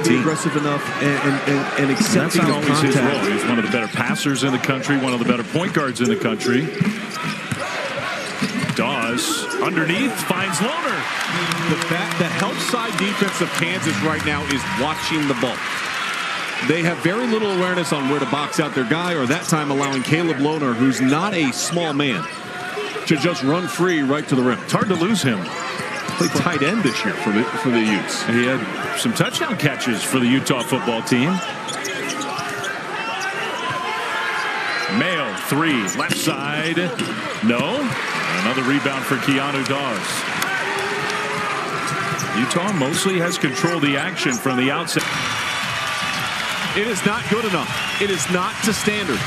team. Aggressive enough and accepting That's not always his contact. role. He's one of the better passers in the country, one of the better point guards in the country. Dawes underneath finds Lohner. The help side defense of Kansas right now is watching the ball. They have very little awareness on where to box out their guy, or that time allowing Caleb Lohner, who's not a small man, to just run free right to the rim. It's hard to lose him. Played tight end this year for the Utes. He had some touchdown catches for the Utah football team. Mayo, three, left side. No. Another rebound for Keanu Dawes. Utah mostly has controlled the action from the outset. It is not good enough. It is not to standard.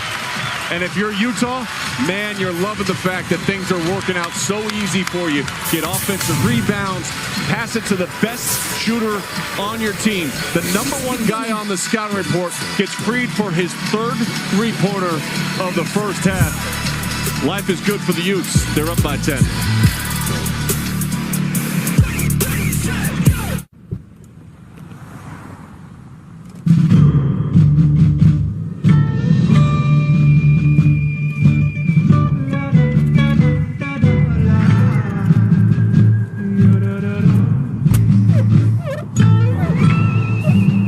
And if you're Utah, man, you're loving the fact that things are working out so easy for you. Get offensive rebounds, pass it to the best shooter on your team. The #1 guy on the scouting report gets freed for his third three-pointer of the first half. Life is good for the Utes. They're up by 10.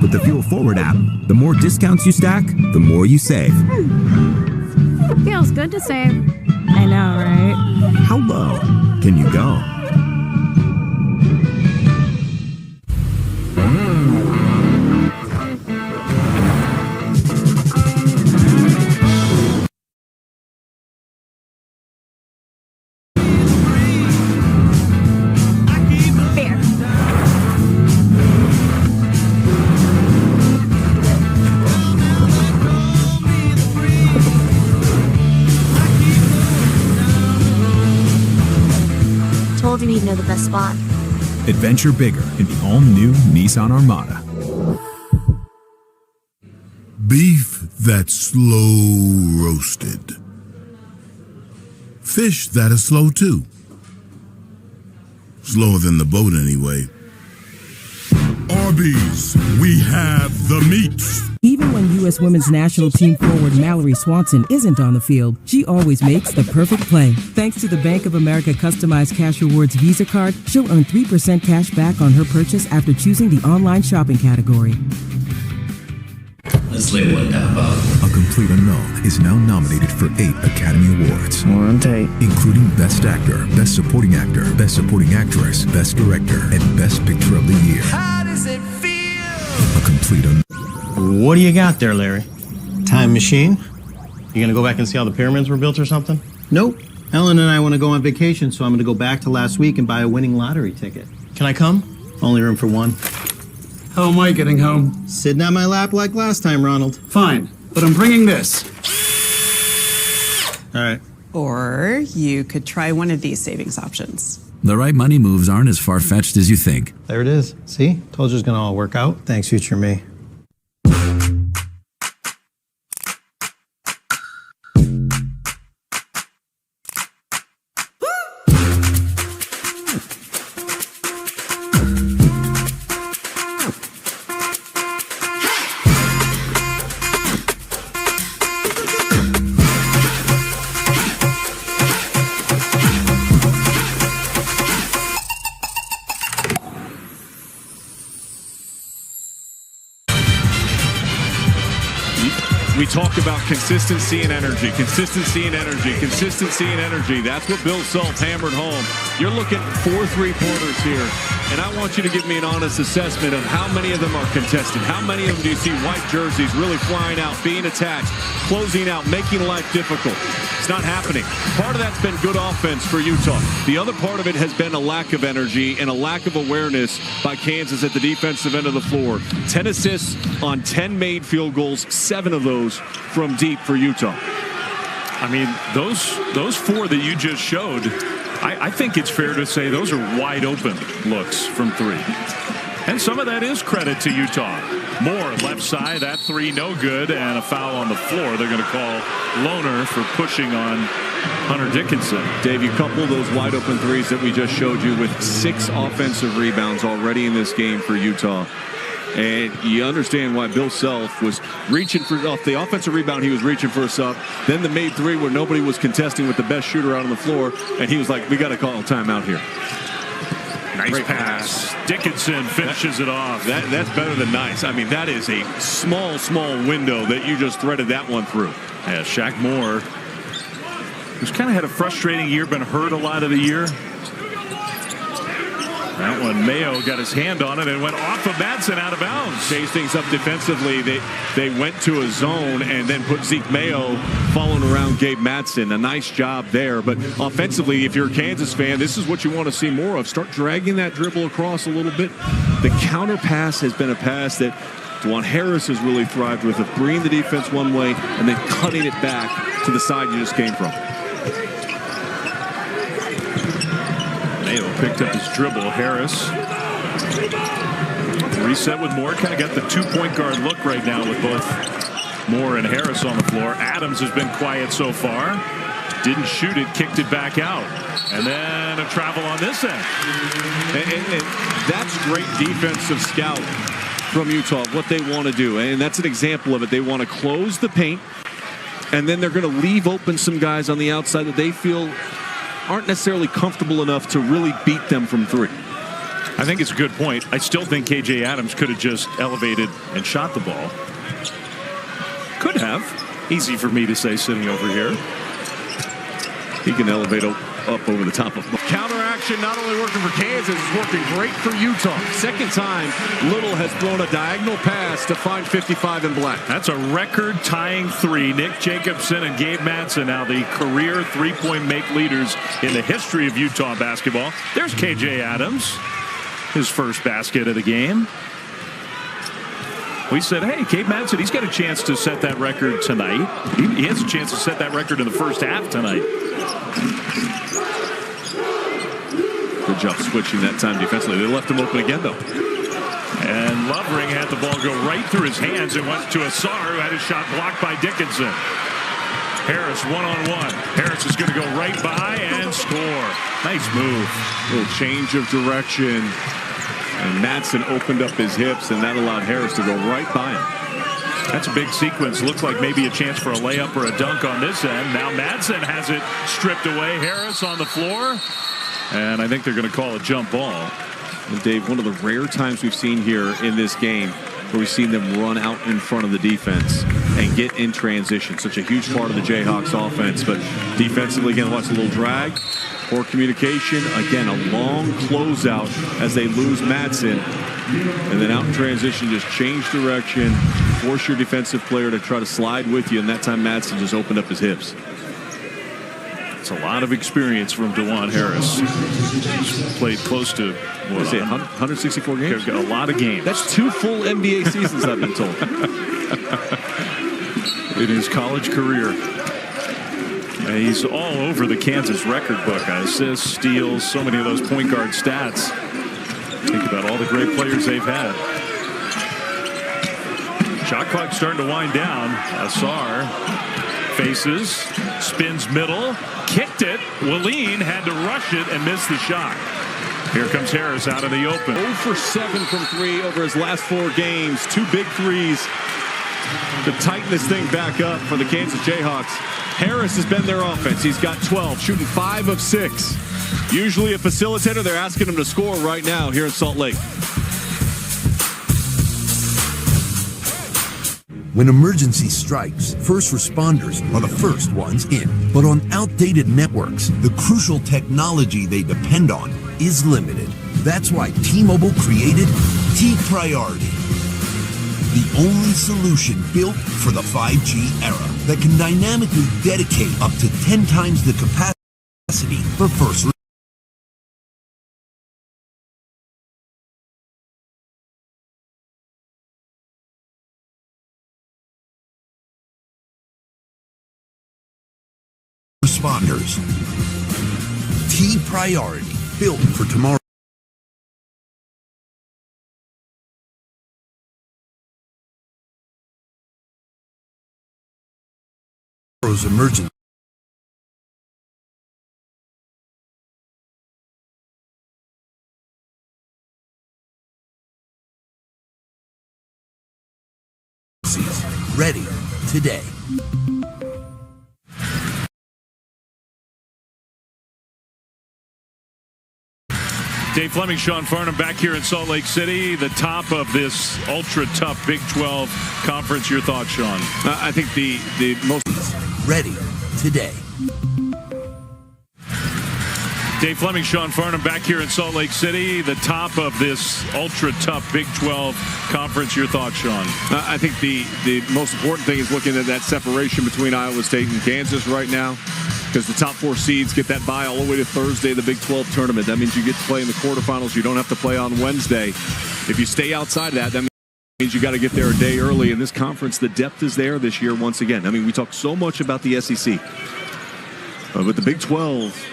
With the Fuel Forward app, the more discounts you stack, the more you save. Feels good to save. I know, right? How low can you go? Told you he'd know the best spot. Adventure bigger in the all-new Nissan Armada. Beef that's slow roasted. Fish that are slow too. Slower than the boat anyway. Arby's, we have the meats. Even when U.S. women's national team forward Mallory Swanson isn't on the field, she always makes the perfect play. Thanks to the Bank of America customized cash rewards Visa card, she'll earn 3% cash back on her purchase after choosing the online shopping category. Let's lay one down, Bob. A Complete Unknown is now nominated for 8 Academy Awards. More on tape. Including Best Actor, Best Supporting Actor, Best Supporting Actress, Best Director, and Best Picture of the Year. How does it feel? A Complete Unknown. What do you got there, Larry? Time machine? You gonna go back and see how the pyramids were built or something? Nope. Ellen and I want to go on vacation, so I'm going to go back to last week and buy a winning lottery ticket. Can I come? Only room for one. How am I getting home? Sitting on my lap like last time, Ronald. Fine, but I'm bringing this. All right. Or you could try one of these savings options. The right money moves aren't as far-fetched as you think. There it is. See? Told you it was going to all work out. Thanks, future me. We talk about consistency and energy, consistency and energy, consistency and energy. That's what Bill Self hammered home. You're looking at 4 3-pointers here, and I want you to give me an honest assessment of how many of them are contested. How many of them do you see white jerseys really flying out, being attached, closing out, making life difficult? It's not happening. Part of that's been good offense for Utah. The other part of it has been a lack of energy and a lack of awareness by Kansas at the defensive end of the floor. 10 assists on 10 made field goals, 7 of those from deep for Utah. I mean, those 4 that you just showed, I think it's fair to say those are wide open looks from 3. And some of that is credit to Utah. Moore left side, that 3 no good, and a foul on the floor. They're going to call Lohner for pushing on Hunter Dickinson. Dave, you couple those wide open threes that we just showed you with 6 offensive rebounds already in this game for Utah. And you understand why Bill Self was reaching for off the offensive rebound. He was reaching for a sub. Then the made three where nobody was contesting with the best shooter out on the floor. And he was like, we got to call a timeout here. Nice Great pass. Dickinson finishes it off. That's better than nice. I mean, that is a small window that you just threaded that one through. Yeah, Shaq Moore, who's kind of had a frustrating year, been hurt a lot of the year. That one, Mayo got his hand on it and went off of Madsen out of bounds. Changed things up defensively. They went to a zone and then put Zeke Mayo following around Gabe Madsen. A nice job there. But offensively, if you're a Kansas fan, this is what you want to see more of. Start dragging that dribble across a little bit. The counter pass has been a pass that DeJuan Harris has really thrived with, of bringing the defense one way and then cutting it back to the side you just came from. Mayo picked up his dribble. Harris reset with Moore. Kind of got the 2-point guard look right now with both Moore and Harris on the floor. Adams has been quiet so far. Didn't shoot it, kicked it back out. And then a travel on this end. And that's great defensive scout from Utah, what they want to do. And that's an example of it. They want to close the paint, and then they're going to leave open some guys on the outside that they feel aren't necessarily comfortable enough to really beat them from three. I think it's a good point. I still think KJ Adams could have just elevated and shot the ball. Could have. Easy for me to say sitting over here. He can elevate up over the top of him. Counter action not only working for Kansas, it's working great for Utah. Second time Little has thrown a diagonal pass to find 55 in black. That's a record-tying three. Nick Jacobson and Gabe Madsen now the career three-point make leaders in the history of Utah basketball. There's KJ Adams, his first basket of the game. We said, hey, Gabe Madsen, he's got a chance to set that record tonight. He has a chance to set that record in the first half tonight. Good job switching that time defensively. They left him open again, though. And Lovering had the ball go right through his hands and went to Asar, who had his shot blocked by Dickinson. Harris one-on-one. Harris is going to go right by and score. Nice move. Little change of direction. And Madsen opened up his hips, and that allowed Harris to go right by him. That's a big sequence. Looked like maybe a chance for a layup or a dunk on this end. Now Madsen has it stripped away. Harris on the floor. And I think they're going to call a jump ball. And Dave, one of the rare times we've seen here in this game where we've seen them run out in front of the defense and get in transition. Such a huge part of the Jayhawks offense. But defensively, again, watch a little drag. Poor communication. Again, a long closeout as they lose Madsen. And then out in transition, just change direction. Force your defensive player to try to slide with you. And that time Madsen just opened up his hips. It's a lot of experience from DeJuan Harris. He's played close to, what, 164 games? A lot of games. That's 2 full NBA seasons, I've been told. In his college career. And he's all over the Kansas record book. Assists, steals, so many of those point guard stats. Think about all the great players they've had. Shot clock starting to wind down. Asar faces, spins middle, kicked it. Willeen had to rush it and miss the shot. Here comes Harris out of the open. 0 for 7 from 3 over his last 4 games. 2 big threes to tighten this thing back up for the Kansas Jayhawks. Harris has been their offense. He's got 12, shooting 5 of 6. Usually a facilitator. They're asking him to score right now here in Salt Lake. When emergency strikes, first responders are the first ones in. But on outdated networks, the crucial technology they depend on is limited. That's why T-Mobile created T-Priority, the only solution built for the 5G era that can dynamically dedicate up to 10 times the capacity for first responders. T-Priority, built for tomorrow. Emergency. Ready today. Dave Fleming, Sean Farnham back here in Salt Lake City, the top of this ultra-tough Big 12 conference. Your thoughts, Sean? I think the most... Ready today. Dave Fleming, Sean Farnham back here in Salt Lake City, the top of this ultra-tough Big 12 conference. Your thoughts, Sean? I think the most important thing is looking at that separation between Iowa State and Kansas right now, because the top 4 seeds get that bye all the way to Thursday, the Big 12 tournament. That means you get to play in the quarterfinals. You don't have to play on Wednesday. If you stay outside of that means you got to get there a day early. In this conference, the depth is there this year once again. I mean, we talk so much about the SEC, but the Big 12,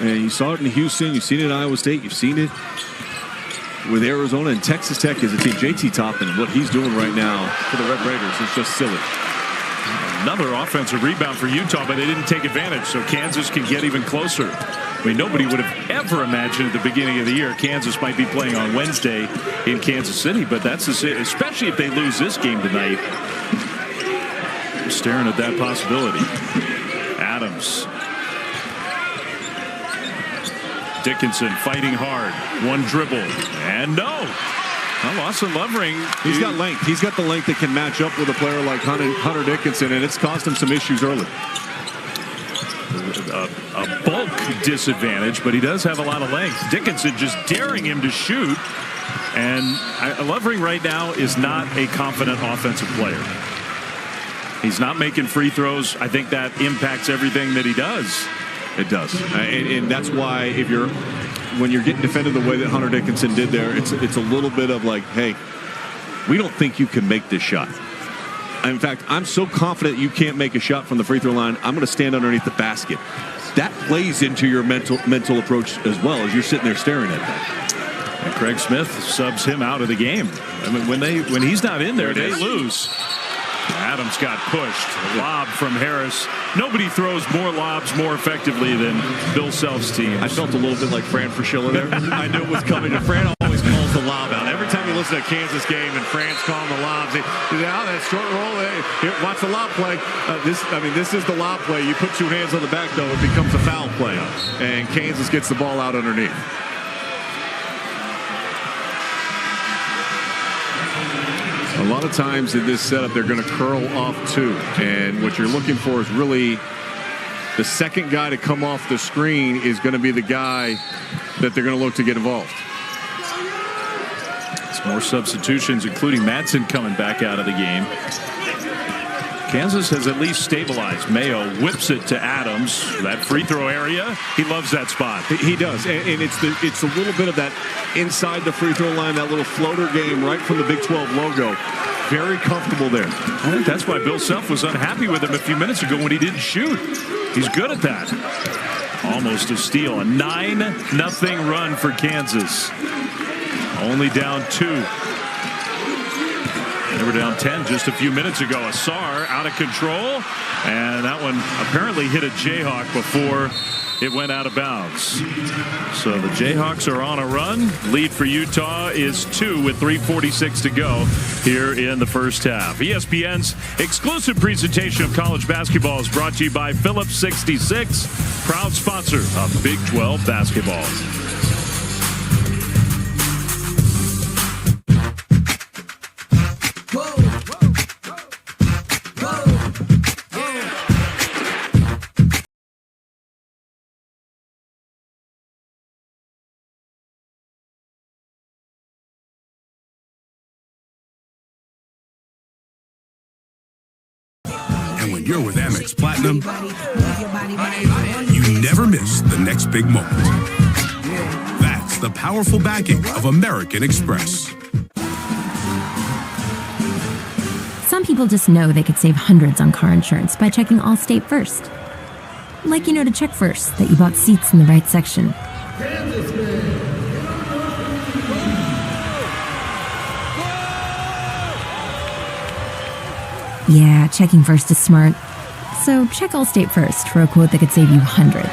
and you saw it in Houston, you've seen it in Iowa State, you've seen it with Arizona, and Texas Tech is a team. JT Toppin, what he's doing right now for the Red Raiders is just silly. Another offensive rebound for Utah, but they didn't take advantage, so Kansas can get even closer. I mean, nobody would have ever imagined at the beginning of the year Kansas might be playing on Wednesday in Kansas City, but that's especially if they lose this game tonight. Staring at that possibility. Adams. Dickinson fighting hard. One dribble. And no. Well, Lawson Lovering. He's got length. He's got the length that can match up with a player like Hunter Dickinson, and it's cost him some issues early. A bulk disadvantage, but he does have a lot of length. Dickinson just daring him to shoot. And Lovering right now is not a confident offensive player. He's not making free throws. I think that impacts everything that he does. It does, and that's why when you're getting defended the way that Hunter Dickinson did there, it's a little bit of like, hey, we don't think you can make this shot. In fact, I'm so confident you can't make a shot from the free throw line, I'm going to stand underneath the basket. That plays into your mental approach as well as you're sitting there staring at that. And Craig Smith subs him out of the game. I mean, when he's not in there, they lose. Adams got pushed. A lob from Harris. Nobody throws more lobs more effectively than Bill Self's team. I felt a little bit like Fran Fraschilla there. I knew it was coming. And Fran always calls the lob out. Every time you listen to a Kansas game and Fran's calling the lobs, that short roll. Here, watch the lob play. This is the lob play. You put 2 hands on the back, though, it becomes a foul play. And Kansas gets the ball out underneath. A lot of times in this setup, they're going to curl off 2. And what you're looking for is really the second guy to come off the screen is going to be the guy that they're going to look to get involved. It's more substitutions, including Madsen coming back out of the game. Kansas has at least stabilized. Mayo whips it to Adams. That free throw area, he loves that spot. He does, and it's a little bit of that inside the free throw line, that little floater game right from the Big 12 logo. Very comfortable there. I think that's why Bill Self was unhappy with him a few minutes ago when he didn't shoot. He's good at that. Almost a steal. A 9-0 run for Kansas. Only down 2. They were down 10 just a few minutes ago. Asar out of control, and that one apparently hit a Jayhawk before it went out of bounds. So the Jayhawks are on a run. Lead for Utah is 2 with 3:46 to go here in the first half. ESPN's exclusive presentation of college basketball is brought to you by Phillips 66, proud sponsor of Big 12 basketball. And when you're with Amex Platinum, you never miss the next big moment. That's the powerful backing of American Express. Some people just know they could save hundreds on car insurance by checking Allstate first. Like, to check first that you bought seats in the right section. Yeah, checking first is smart. So check Allstate first for a quote that could save you hundreds.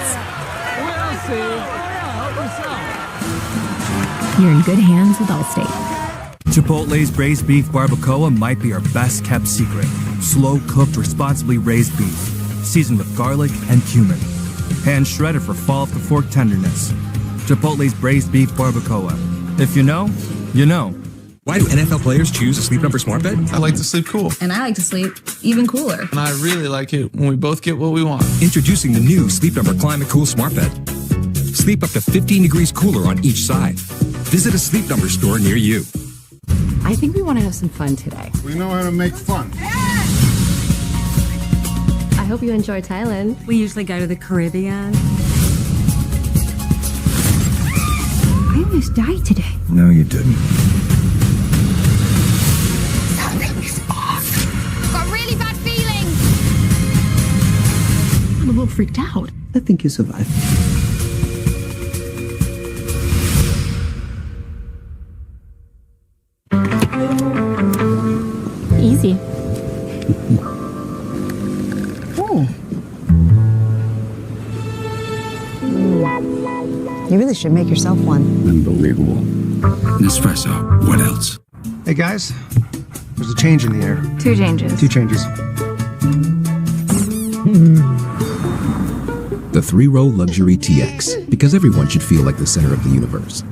You're in good hands with Allstate. Chipotle's braised beef barbacoa might be our best kept secret. Slow cooked, responsibly raised beef, seasoned with garlic and cumin. Hand shredded for fall off the fork tenderness. Chipotle's braised beef barbacoa. If you know, you know. Why do NFL players choose a Sleep Number smart bed? I like to sleep cool. And I like to sleep even cooler. And I really like it when we both get what we want. Introducing the new Sleep Number Climate Cool smart bed. Sleep up to 15 degrees cooler on each side. Visit a Sleep Number store near you. I think we want to have some fun today. We know how to make fun. I hope you enjoy Thailand. We usually go to the Caribbean. I almost died today. No, you didn't. Something's off. Got really bad feelings. I'm a little freaked out. I think you survived. Easy. You really should make yourself one. Unbelievable. Nespresso. What else? Hey guys, there's a change in the air. 2 changes. 2 changes. The 3-row luxury TX, because everyone should feel like the center of the universe.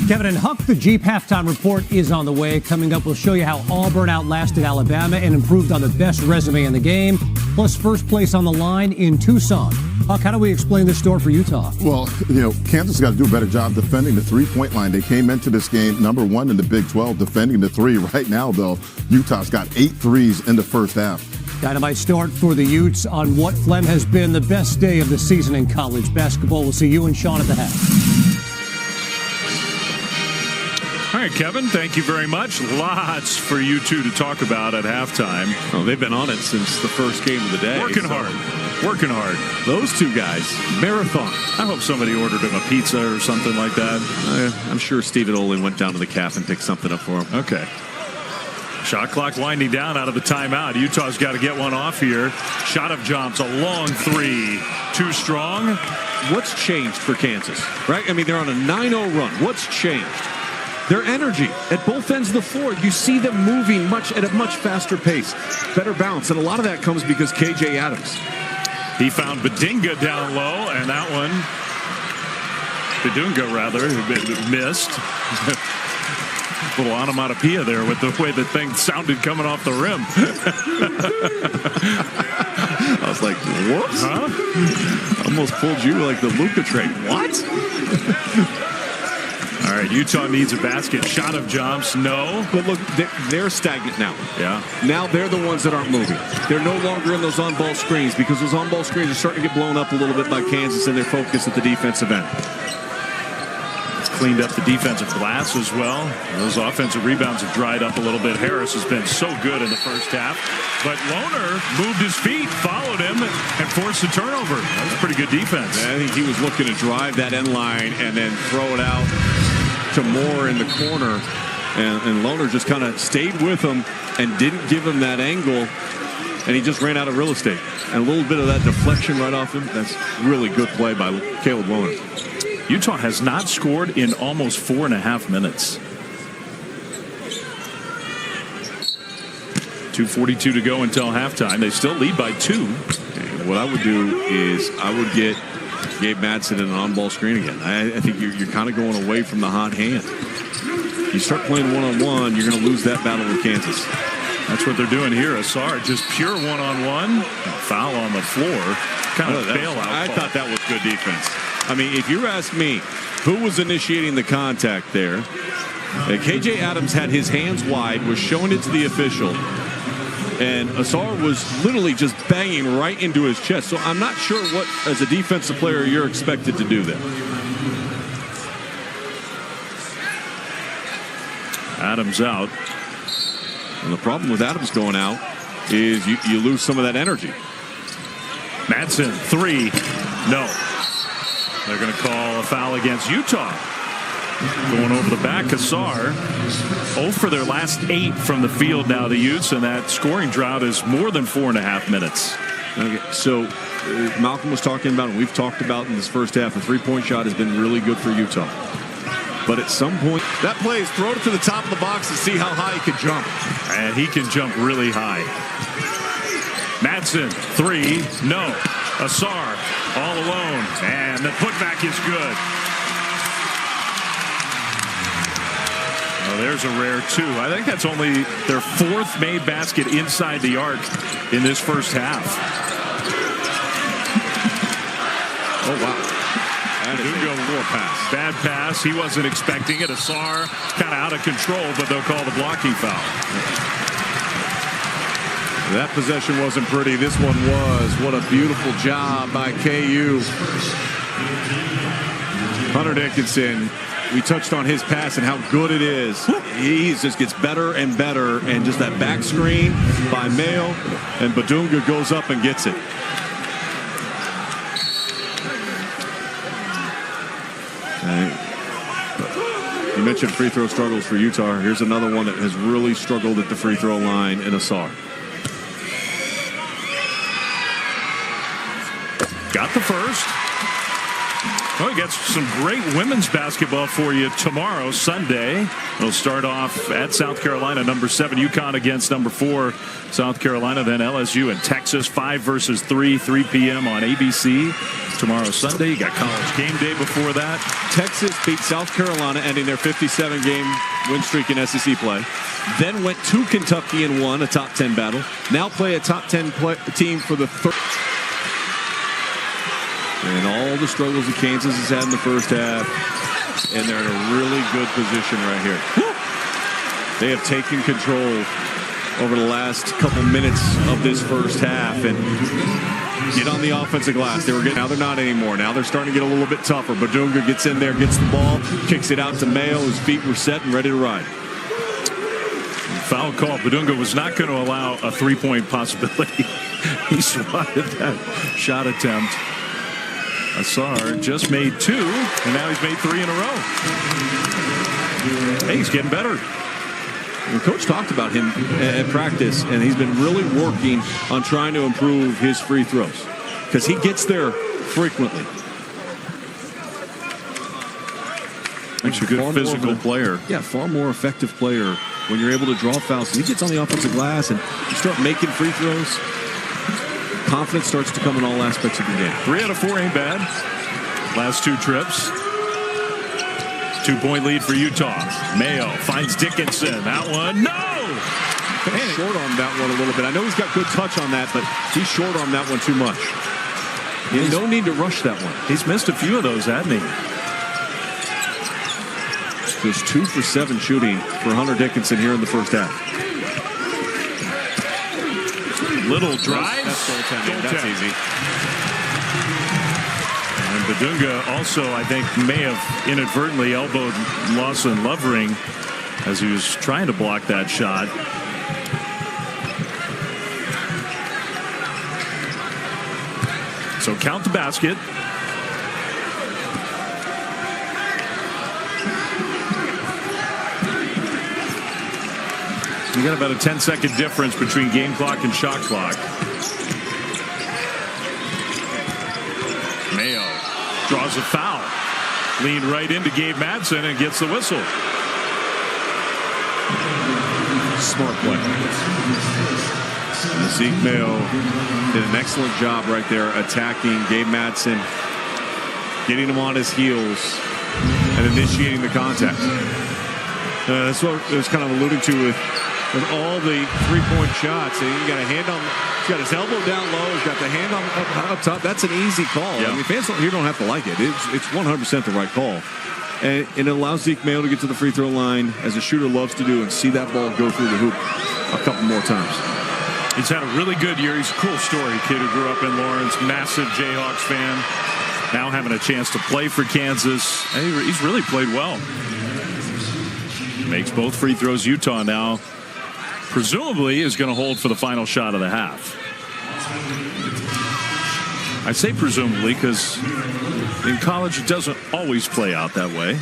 Kevin and Huck, the Jeep halftime report is on the way. Coming up, we'll show you how Auburn outlasted Alabama and improved on the best resume in the game. Plus, first place on the line in Tucson. Huck, how do we explain this story for Utah? Well, Kansas got to do a better job defending the three-point line. They came into this game number 1 in the Big 12 defending the three. Right now, though, Utah's got 8 threes in the first half. Dynamite start for the Utes on what Flem has been the best day of the season in college basketball. We'll see you and Sean at the half. All right, Kevin, thank you very much. Lots for you two to talk about at halftime. Oh, they've been on it since the first game of the day. Working hard. Those two guys, marathon. I hope somebody ordered him a pizza or something like that. I'm sure Stephen Olin went down to the caf and picked something up for him. Okay. Shot clock winding down out of the timeout. Utah's got to get one off here. Shot of jumps, a long 3. Too strong. What's changed for Kansas, right? I mean, they're on a 9-0 run. What's changed? Their energy at both ends of the floor. You see them moving at a much faster pace, better balance, and a lot of that comes because KJ Adams. He found Badinga down low, and that one, Badunga rather, missed. A little onomatopoeia there with the way the thing sounded coming off the rim. I was like, whoops. Huh? Almost pulled you like the Luka trade. What? All right, Utah needs a basket. Shot of jumps, no. But look, they're stagnant now. Yeah. Now they're the ones that aren't moving. They're no longer in those on-ball screens because those on-ball screens are starting to get blown up a little bit by Kansas and their focus at the defensive end. It's cleaned up the defensive glass as well. Those offensive rebounds have dried up a little bit. Harris has been so good in the first half. But Lohner moved his feet, followed him, and forced a turnover. That was pretty good defense. I think he was looking to drive that end line and then throw it out to Moore in the corner, and Lohner just kind of stayed with him and didn't give him that angle, and he just ran out of real estate. And a little bit of that deflection right off him, that's really good play by Caleb Lohner. Utah has not scored in almost 4.5 minutes. 2:42 to go until halftime. They still lead by 2. What I would do is I would get Gabe Madsen in an on-ball screen again. I think you're kind of going away from the hot hand. You start playing one-on-one, you're going to lose that battle with Kansas. That's what they're doing here. Asar just pure one-on-one. Foul on the floor. Kind of bailout. I thought that was good defense. I mean, if you ask me, who was initiating the contact there? KJ Adams had his hands wide, was showing it to the official. And Asar was literally just banging right into his chest. So I'm not sure what, as a defensive player, you're expected to do there. Adams out. And the problem with Adams going out is you lose some of that energy. Madsen, 3. No. They're going to call a foul against Utah. Going over the back, Asar. 0 for their last 8 from the field now, the Utes, and that scoring drought is more than 4.5 minutes. Okay, so Malcolm was talking about, and we've talked about in this first half, the three-point shot has been really good for Utah. But at some point, that play is throw it to the top of the box and see how high he can jump. And he can jump really high. Madsen, three, no. Asar, all alone. And the putback is good. Oh, there's a rare two. I think that's only their fourth made basket inside the arc in this first half. Oh, wow. Badunga war pass. Bad pass. He wasn't expecting it. Asar kind of out of control, but they'll call the blocking foul. That possession wasn't pretty. This one was. What a beautiful job by KU. Hunter Dickinson, we touched on his pass and how good it is. He just gets better and better. And just that back screen by Mayo, and Badunga goes up and gets it. You mentioned free throw struggles for Utah. Here's another one that has really struggled at the free throw line in Asar. Got the first. Well, we got some great women's basketball for you tomorrow, Sunday. We'll start off at South Carolina, number 7 UConn against number 4 South Carolina. Then LSU and Texas, 5 versus 3, 3 p.m. on ABC. Tomorrow, Sunday, you got college game day before that. Texas beat South Carolina, ending their 57-game win streak in SEC play. Then went to Kentucky and won a top 10 battle. Now play a top 10 team for the third. And all the struggles that Kansas has had in the first half, and they're in a really good position right here. They have taken control over the last couple minutes of this first half and get on the offensive glass. Now they're not anymore. Now they're starting to get a little bit tougher. Badunga gets in there, gets the ball, kicks it out to Mayo. His feet were set and ready to ride. Foul call. Badunga was not going to allow a three-point possibility. He swatted that shot attempt. Asar just made 2, and now he's made 3 in a row. Hey, he's getting better. The coach talked about him at practice, and he's been really working on trying to improve his free throws because he gets there frequently. He's a good physical player. Yeah, far more effective player when you're able to draw fouls. He gets on the offensive glass and you start making free throws. Confidence starts to come in all aspects of the game. 3 out of 4 ain't bad. Last 2 trips. 2-point lead for Utah. Mayo finds Dickinson. That one, no! Short on that one a little bit. I know he's got good touch on that, but he's short on that one too much. No need to rush that one. He's missed a few of those, hasn't he? Just 2 for 7 shooting for Hunter Dickinson here in the first half. Little drive. That's goaltending. That's easy. And Badunga also, I think, may have inadvertently elbowed Lawson Lovering as he was trying to block that shot. So count the basket. You got about a 10-second difference between game clock and shot clock. Mayo draws a foul. Leaned right into Gabe Madsen and gets the whistle. Smart play. And Zeke Mayo did an excellent job right there attacking Gabe Madsen, getting him on his heels, and initiating the contact. That's what I was kind of alluding to with all the three-point shots. He got a hand on, he's got his elbow down low, he's got the hand on up top. That's an easy call. Yeah. I mean, fans here don't have to like it. It's 100% the right call. And it allows Zeke Mayo to get to the free throw line, as a shooter loves to do, and see that ball go through the hoop a couple more times. He's had a really good year. He's a cool story. Kid who grew up in Lawrence, massive Jayhawks fan. Now having a chance to play for Kansas. He's really played well. Makes both free throws. Utah now presumably is going to hold for the final shot of the half. I say presumably because in college it doesn't always play out that way.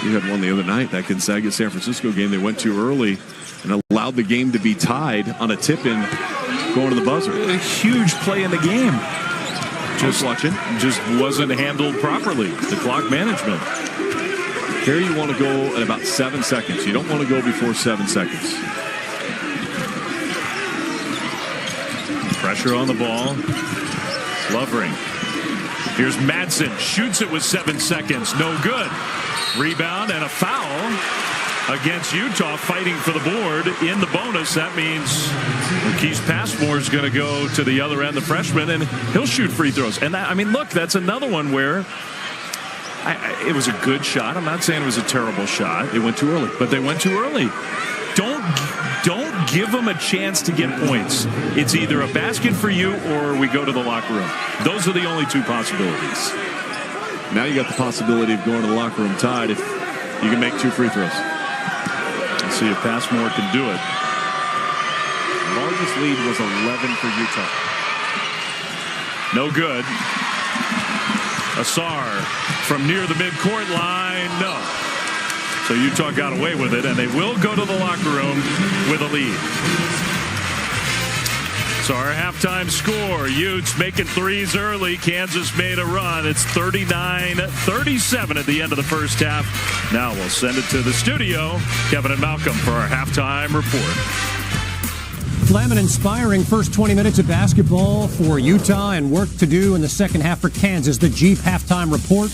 You had one the other night, that Gonzaga San Francisco game. They went too early and allowed the game to be tied on a tip-in going to the buzzer. A huge play in the game. just wasn't handled properly. The clock management. Here you want to go at about 7 seconds. You don't want to go before 7 seconds. Pressure on the ball. Lovering. Here's Madsen. Shoots it with 7 seconds. No good. Rebound and a foul against Utah, fighting for the board in the bonus. That means Marquise Passmore is going to go to the other end, the freshman, and he'll shoot free throws. And that, I mean, look, that's another one where it was a good shot. I'm not saying it was a terrible shot. It went too early, but they went too early. Don't give them a chance to get points. It's either a basket for you or we go to the locker room. Those are the only two possibilities. Now you got the possibility of going to the locker room tied if you can make 2 free throws. Let's see if Passmore can do it. Largest lead was 11 for Utah. No good. Asar from near the midcourt line. No. So Utah got away with it, and they will go to the locker room with a lead. So our halftime score, Utes making threes early. Kansas made a run. It's 39-37 at the end of the first half. Now we'll send it to the studio. Kevin and Malcolm for our halftime report. Flam and inspiring first 20 minutes of basketball for Utah and work to do in the second half for Kansas. The Jeep halftime report.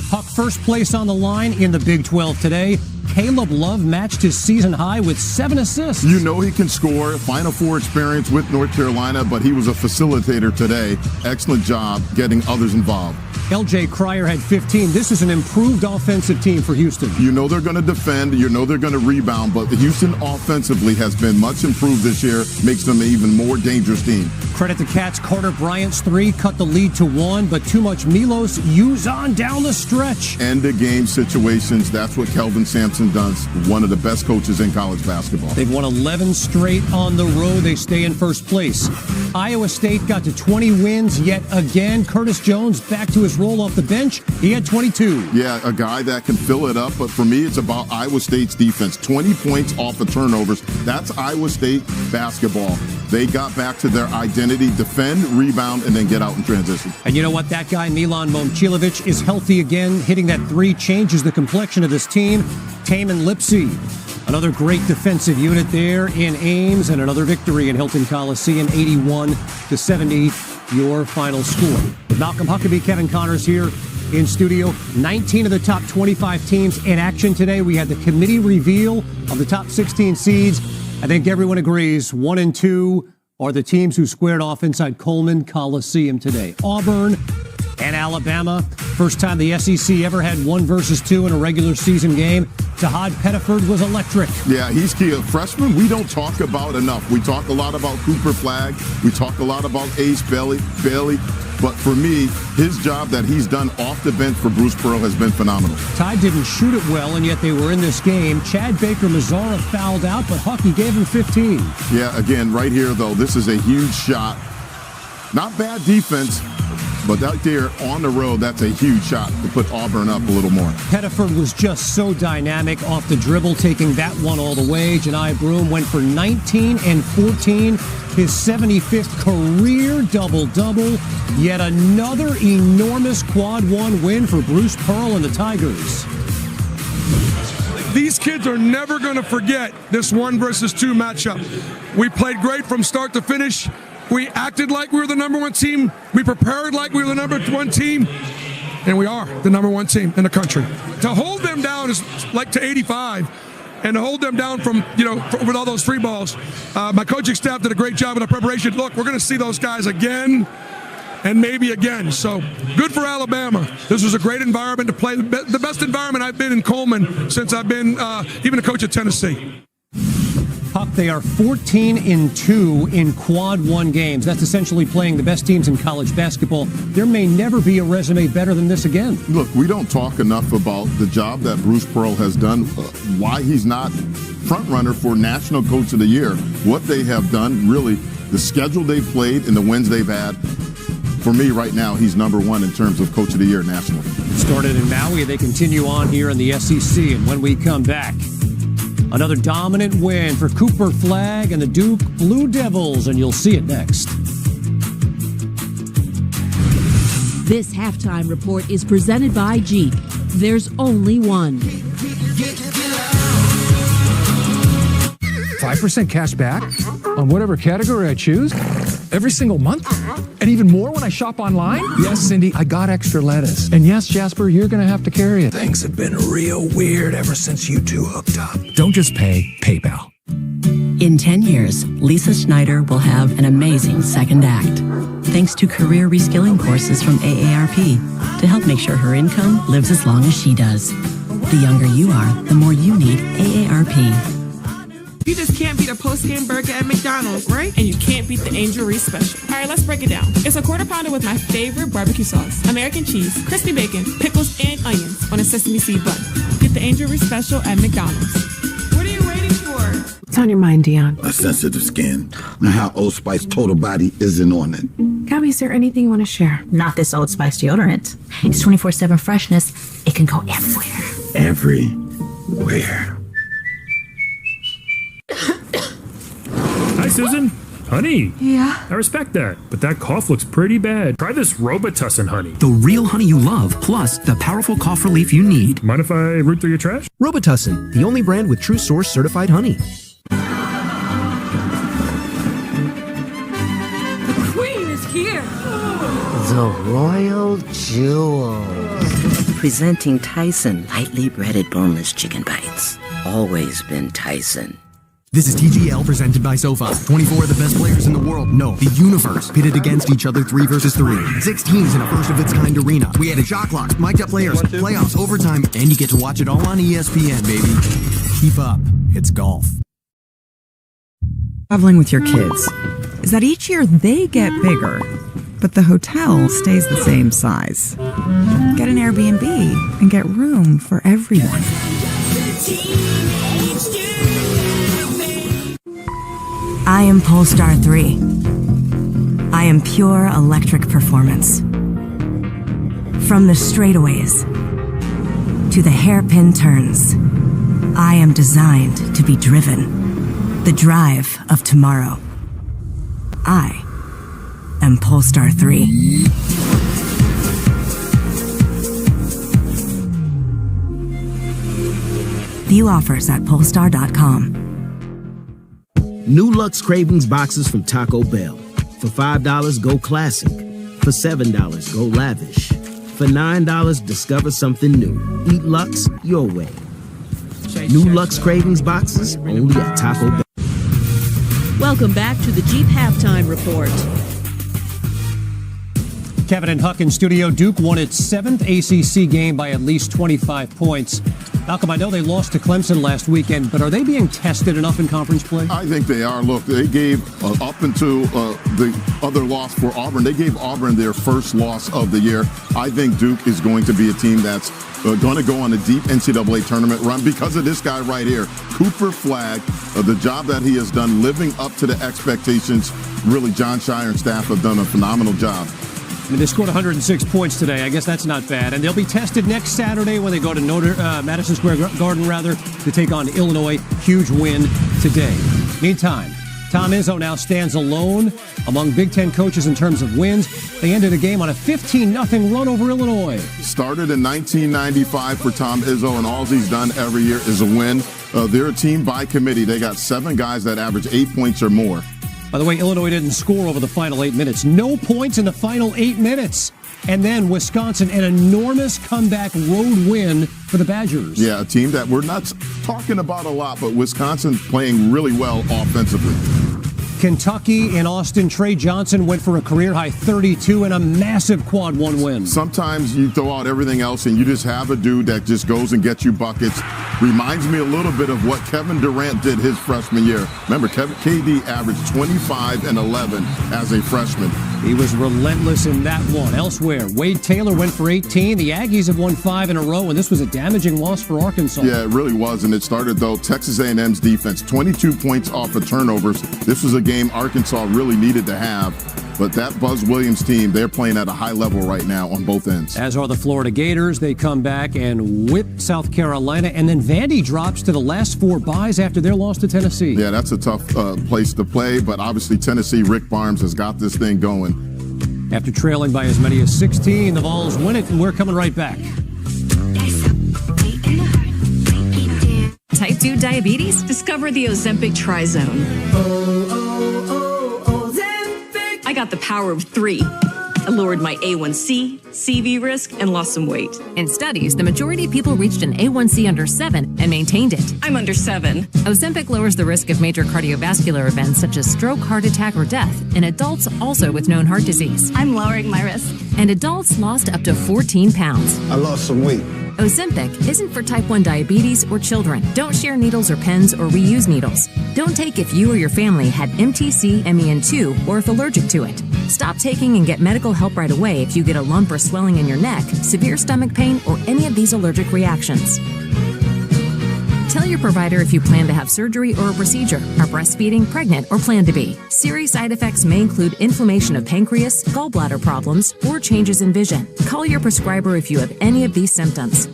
Huck first place on the line in the Big 12 today. Caleb Love matched his season high with 7 assists. You know he can score. Final Four experience with North Carolina, but he was a facilitator today. Excellent job getting others involved. LJ Cryer had 15. This is an improved offensive team for Houston. You know they're going to defend. You know they're going to rebound. But Houston offensively has been much improved this year. Makes them an even more dangerous team. Credit to Cats. Carter Bryant's 3 cut the lead to 1, but too much Milos Uzan down the stretch. End of game situations. That's what Kelvin Sampson does. One of the best coaches in college basketball. They've won 11 straight on the road. They stay in first place. Iowa State got to 20 wins yet again. Curtis Jones back to his role off the bench. He had 22. Yeah, a guy that can fill it up. But for me, it's about Iowa State's defense. 20 points off of turnovers. That's Iowa State basketball. They got back to their identity, defend, rebound, and then get out in transition. And you know what? That guy, Milan Momcilovic, is healthy again. Hitting that 3 changes the complexion of this team. Taman Lipsy, another great defensive unit there in Ames, and another victory in Hilton Coliseum, 81-70, your final score. Malcolm Huckabee, Kevin Connors here in studio. 19 of the top 25 teams in action today. We had the committee reveal of the top 16 seeds. I think everyone agrees 1 and 2 are the teams who squared off inside Coleman Coliseum today. Auburn and Alabama. First time the SEC ever had 1 versus 2 in a regular season game. Jahad Pettiford was electric. Yeah, he's key. A freshman we don't talk about enough. We talk a lot about Cooper Flagg. We talk a lot about Ace Bailey. But for me, his job that he's done off the bench for Bruce Pearl has been phenomenal. Tide didn't shoot it well, and yet they were in this game. Chad Baker-Mazara fouled out, but Huckey gave him 15. Yeah, again, right here, though, this is a huge shot. Not bad defense, but out there on the road, that's a huge shot to put Auburn up a little more. Pettiford was just so dynamic off the dribble, taking that one all the way. Janai Broome went for 19 and 14, his 75th career double-double. Yet another enormous quad 1 win for Bruce Pearl and the Tigers. These kids are never going to forget this 1 versus 2 matchup. We played great from start to finish. We acted like we were the number 1 team. We prepared like we were the number 1 team. And we are the number 1 team in the country. To hold them down is like to 85. And to hold them down from, with all those free balls. My coaching staff did a great job in the preparation. Look, we're going to see those guys again and maybe again. So good for Alabama. This was a great environment to play. The best environment I've been in Coleman since I've been even a coach at Tennessee. Huck, they are 14-2 in quad 1 games. That's essentially playing the best teams in college basketball. There may never be a resume better than this again. Look, we don't talk enough about the job that Bruce Pearl has done, why he's not front runner for National Coach of the Year, what they have done, really, the schedule they've played and the wins they've had. For me right now, he's number 1 in terms of Coach of the Year nationally. Started in Maui, they continue on here in the SEC, and when we come back, another dominant win for Cooper Flagg and the Duke Blue Devils, and you'll see it next. This halftime report is presented by Jeep. There's only one. 5% cash back on whatever category I choose every single month? And even more when I shop online? Yes, Cindy, I got extra lettuce. And yes, Jasper, you're going to have to carry it. Things have been real weird ever since you two hooked up. Don't just pay, PayPal. In 10 years, Lisa Schneider will have an amazing second act, thanks to career reskilling courses from AARP to help make sure her income lives as long as she does. The younger you are, the more you need AARP. You just can't beat a post-game burger at McDonald's, right? And you can't beat the Angel Reese Special. All right, let's break it down. It's a quarter pounder with my favorite barbecue sauce, American cheese, crispy bacon, pickles, and onions on a sesame seed bun. Get the Angel Reese Special at McDonald's. What are you waiting for? What's on your mind, Dion? A sensitive skin. And how Old Spice Total Body isn't on it. Gabby, is there anything you want to share? Not this Old Spice deodorant. It's 24/7 freshness. It can go everywhere. Everywhere. Hi, Susan. Honey. Yeah? I respect that, but that cough looks pretty bad. Try this Robitussin honey. The real honey you love, plus the powerful cough relief you need. Mind if I root through your trash? Robitussin, the only brand with True Source certified honey. The queen is here! The royal jewels. Presenting Tyson lightly breaded boneless chicken bites. Always been Tyson. This is TGL presented by SoFi. 24 of the best players in the world, no, the universe, pitted against each other 3 versus 3. 6 teams in a first-of-its-kind arena. We added shot clocks, mic'd up players, playoffs, overtime, and you get to watch it all on ESPN, baby. Keep up. It's golf. Traveling with your kids is that each year they get bigger, but the hotel stays the same size. Get an Airbnb and get room for everyone. I am Polestar 3. I am pure electric performance. From the straightaways to the hairpin turns, I am designed to be driven. The drive of tomorrow. I am Polestar 3. View offers at polestar.com. New Lux Cravings boxes from Taco Bell. For $5, go classic. For $7, go lavish. For $9, discover something new. Eat Lux your way. New Lux Cravings boxes only at Taco Bell. Welcome back to the Jeep Halftime Report. Kevin and Huck in studio. Duke won its 7th ACC game by at least 25 points. Malcolm, I know they lost to Clemson last weekend, but are they being tested enough in conference play? I think they are. Look, they gave, up until the other loss for Auburn, they gave Auburn their first loss of the year. I think Duke is going to be a team that's going to go on a deep NCAA tournament run because of this guy right here, Cooper Flagg. The job that he has done living up to the expectations, really, John Shire and staff have done a phenomenal job. I mean, they scored 106 points today. I guess that's not bad. And they'll be tested next Saturday when they go to Madison Square Garden, to take on Illinois. Huge win today. Meantime, Tom Izzo now stands alone among Big Ten coaches in terms of wins. They ended a game on a 15-0 run over Illinois. Started in 1995 for Tom Izzo, and all he's done every year is a win. They're a team by committee. They got 7 guys that average 8 points or more. By the way, Illinois didn't score over the final 8 minutes. No points in the final 8 minutes. And then Wisconsin, an enormous comeback road win for the Badgers. Yeah, a team that we're not talking about a lot, but Wisconsin playing really well offensively. Kentucky in Austin, Trey Johnson went for a career-high 32 and a massive quad 1 win. Sometimes you throw out everything else and you just have a dude that just goes and gets you buckets. Reminds me a little bit of what Kevin Durant did his freshman year. Remember, KD averaged 25 and 11 as a freshman. He was relentless in that one. Elsewhere, Wade Taylor went for 18. The Aggies have won 5 in a row, and this was a damaging loss for Arkansas. Yeah, it really was, and it started, though, Texas A&M's defense, 22 points off of turnovers. This was a game Arkansas really needed to have. But that Buzz Williams team, they're playing at a high level right now on both ends. As are the Florida Gators. They come back and whip South Carolina. And then Vandy drops to the last 4 byes after their loss to Tennessee. Yeah, that's a tough place to play. But obviously Tennessee, Rick Barnes has got this thing going. After trailing by as many as 16, the Vols win it, and we're coming right back. Type 2 diabetes? Discover the Ozempic Trizone. Ozempic. I got the power of 3. I lowered my A1C, CV risk, and lost some weight. In studies, the majority of people reached an A1C under 7 and maintained it. I'm under 7. Ozempic lowers the risk of major cardiovascular events such as stroke, heart attack, or death in adults also with known heart disease. I'm lowering my risk. And adults lost up to 14 pounds. I lost some weight. Ozempic isn't for type 1 diabetes or children. Don't share needles or pens or reuse needles. Don't take if you or your family had MTC, MEN2, or if allergic to it. Stop taking and get medical help right away if you get a lump or swelling in your neck, severe stomach pain, or any of these allergic reactions. Tell your provider if you plan to have surgery or a procedure, are breastfeeding, pregnant, or plan to be. Serious side effects may include inflammation of pancreas, gallbladder problems, or changes in vision. Call your prescriber if you have any of these symptoms.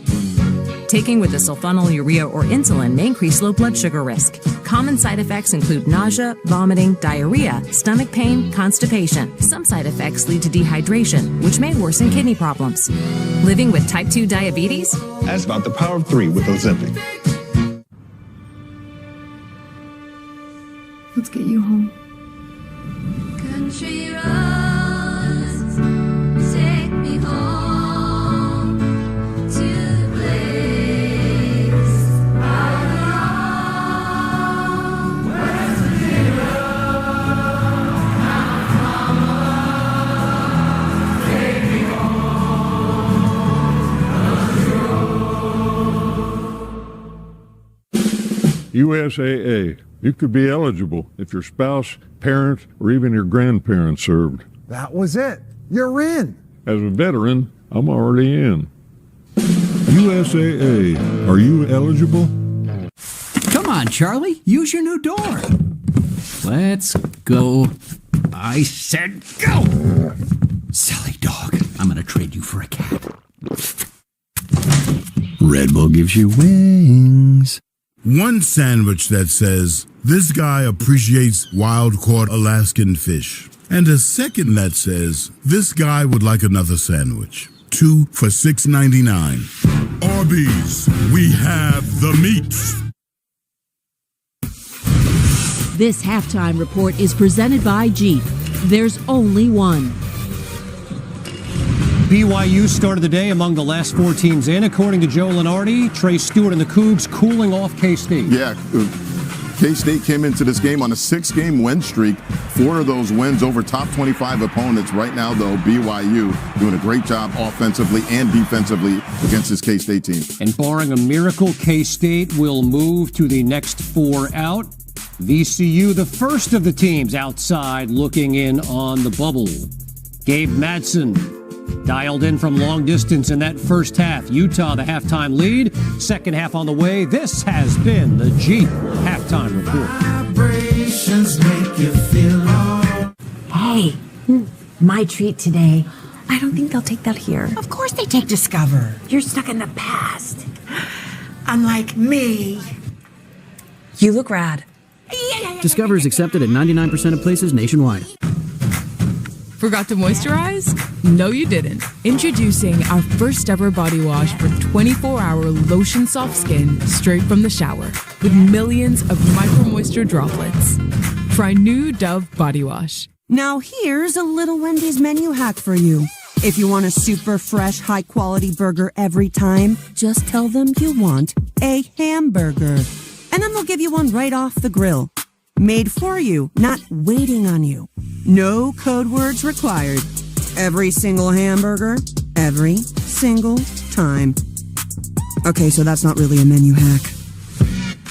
Taking with a sulfonylurea or insulin may increase low blood sugar risk. Common side effects include nausea, vomiting, diarrhea, stomach pain, constipation. Some side effects lead to dehydration, which may worsen kidney problems. Living with type 2 diabetes? Ask about the power of 3 with Ozempic. Let's get you home. Country roads, take me home to the place I belong. West Virginia, take me home. USAA. You could be eligible if your spouse, parent, or even your grandparents served. That was it. You're in. As a veteran, I'm already in. USAA. Are you eligible? Come on, Charlie. Use your new door. Let's go. I said go! Silly dog. I'm going to trade you for a cat. Red Bull gives you wings. One sandwich that says, "This guy appreciates wild-caught Alaskan fish." And a second that says, "This guy would like another sandwich." 2 for $6.99. Arby's, we have the meats. This halftime report is presented by Jeep. There's only one. BYU started the day among the last 4 teams in, according to Joe Lenardi. Trey Stewart and the Cougs cooling off K-State. Yeah, K-State came into this game on a 6-game win streak. 4 of those wins over top 25 opponents. Right now, though, BYU doing a great job offensively and defensively against this K-State team. And barring a miracle, K-State will move to the next 4 out. VCU, the first of the teams outside looking in on the bubble. Gabe Madsen dialed in from long distance in that first half. Utah, the halftime lead. Second half on the way. This has been the Jeep Halftime Report. Vibrations make you feel all. Hey, my treat today. I don't think they'll take that here. Of course they take Discover. You're stuck in the past. Unlike me. You look rad. Discover is accepted at 99% of places nationwide. Forgot to moisturize? No, you didn't. Introducing our first ever body wash for 24-hour lotion soft skin straight from the shower with millions of micro moisture droplets. Try new Dove body wash. Now here's a little Wendy's menu hack for you. If you want a super fresh, high quality burger every time, just tell them you want a hamburger. And then they'll give you one right off the grill. Made for you, not waiting on you. No code words required. Every single hamburger, every single time. Okay, so that's not really a menu hack.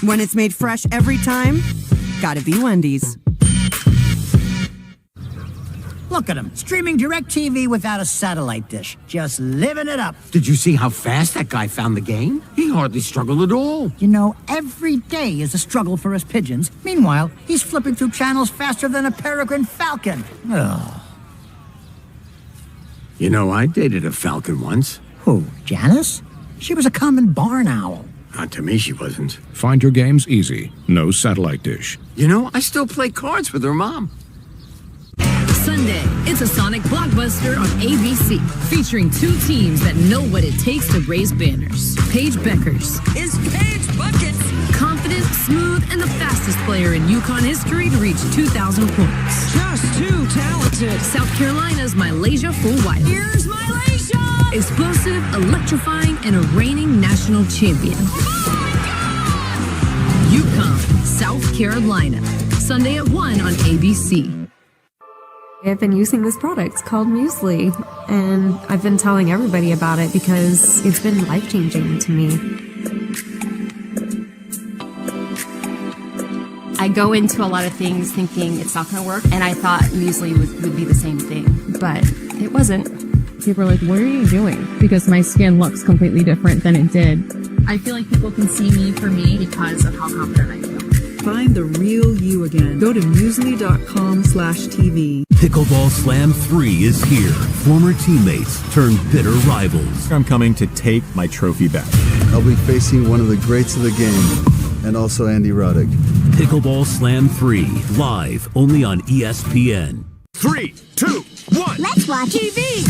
When it's made fresh every time, gotta be Wendy's. Look at him, streaming DirecTV without a satellite dish. Just living it up. Did you see how fast that guy found the game? He hardly struggled at all. You know, every day is a struggle for us pigeons. Meanwhile, he's flipping through channels faster than a peregrine falcon. Ugh. You know, I dated a falcon once. Who, Janice? She was a common barn owl. Not to me, she wasn't. Find your games easy. No satellite dish. You know, I still play cards with her mom. Sunday It's a Sonic blockbuster on ABC, featuring 2 teams that know what it takes to raise banners. Paige Beckers is Paige Buckets. Confident, smooth, and the fastest player in UConn history to reach 2,000 points. Just too talented. South Carolina's Mylasia Fulwiler. Here's Mylasia! Explosive, electrifying, and a reigning national champion. UConn, South Carolina. Sunday at 1 on ABC. I've been using this product called Muesli, and I've been telling everybody about it because it's been life-changing to me. I go into a lot of things thinking it's not going to work, and I thought Muesli would be the same thing, but it wasn't. People are like, what are you doing? Because my skin looks completely different than it did. I feel like people can see me for me because of how confident I feel. Find the real you again. Go to muesli.com/TV. Pickleball Slam 3 is here. Former teammates turn bitter rivals. I'm coming to take my trophy back. I'll be facing one of the greats of the game, and also Andy Roddick. Pickleball Slam 3, live only on ESPN. 3, 2, 1. Let's watch TV.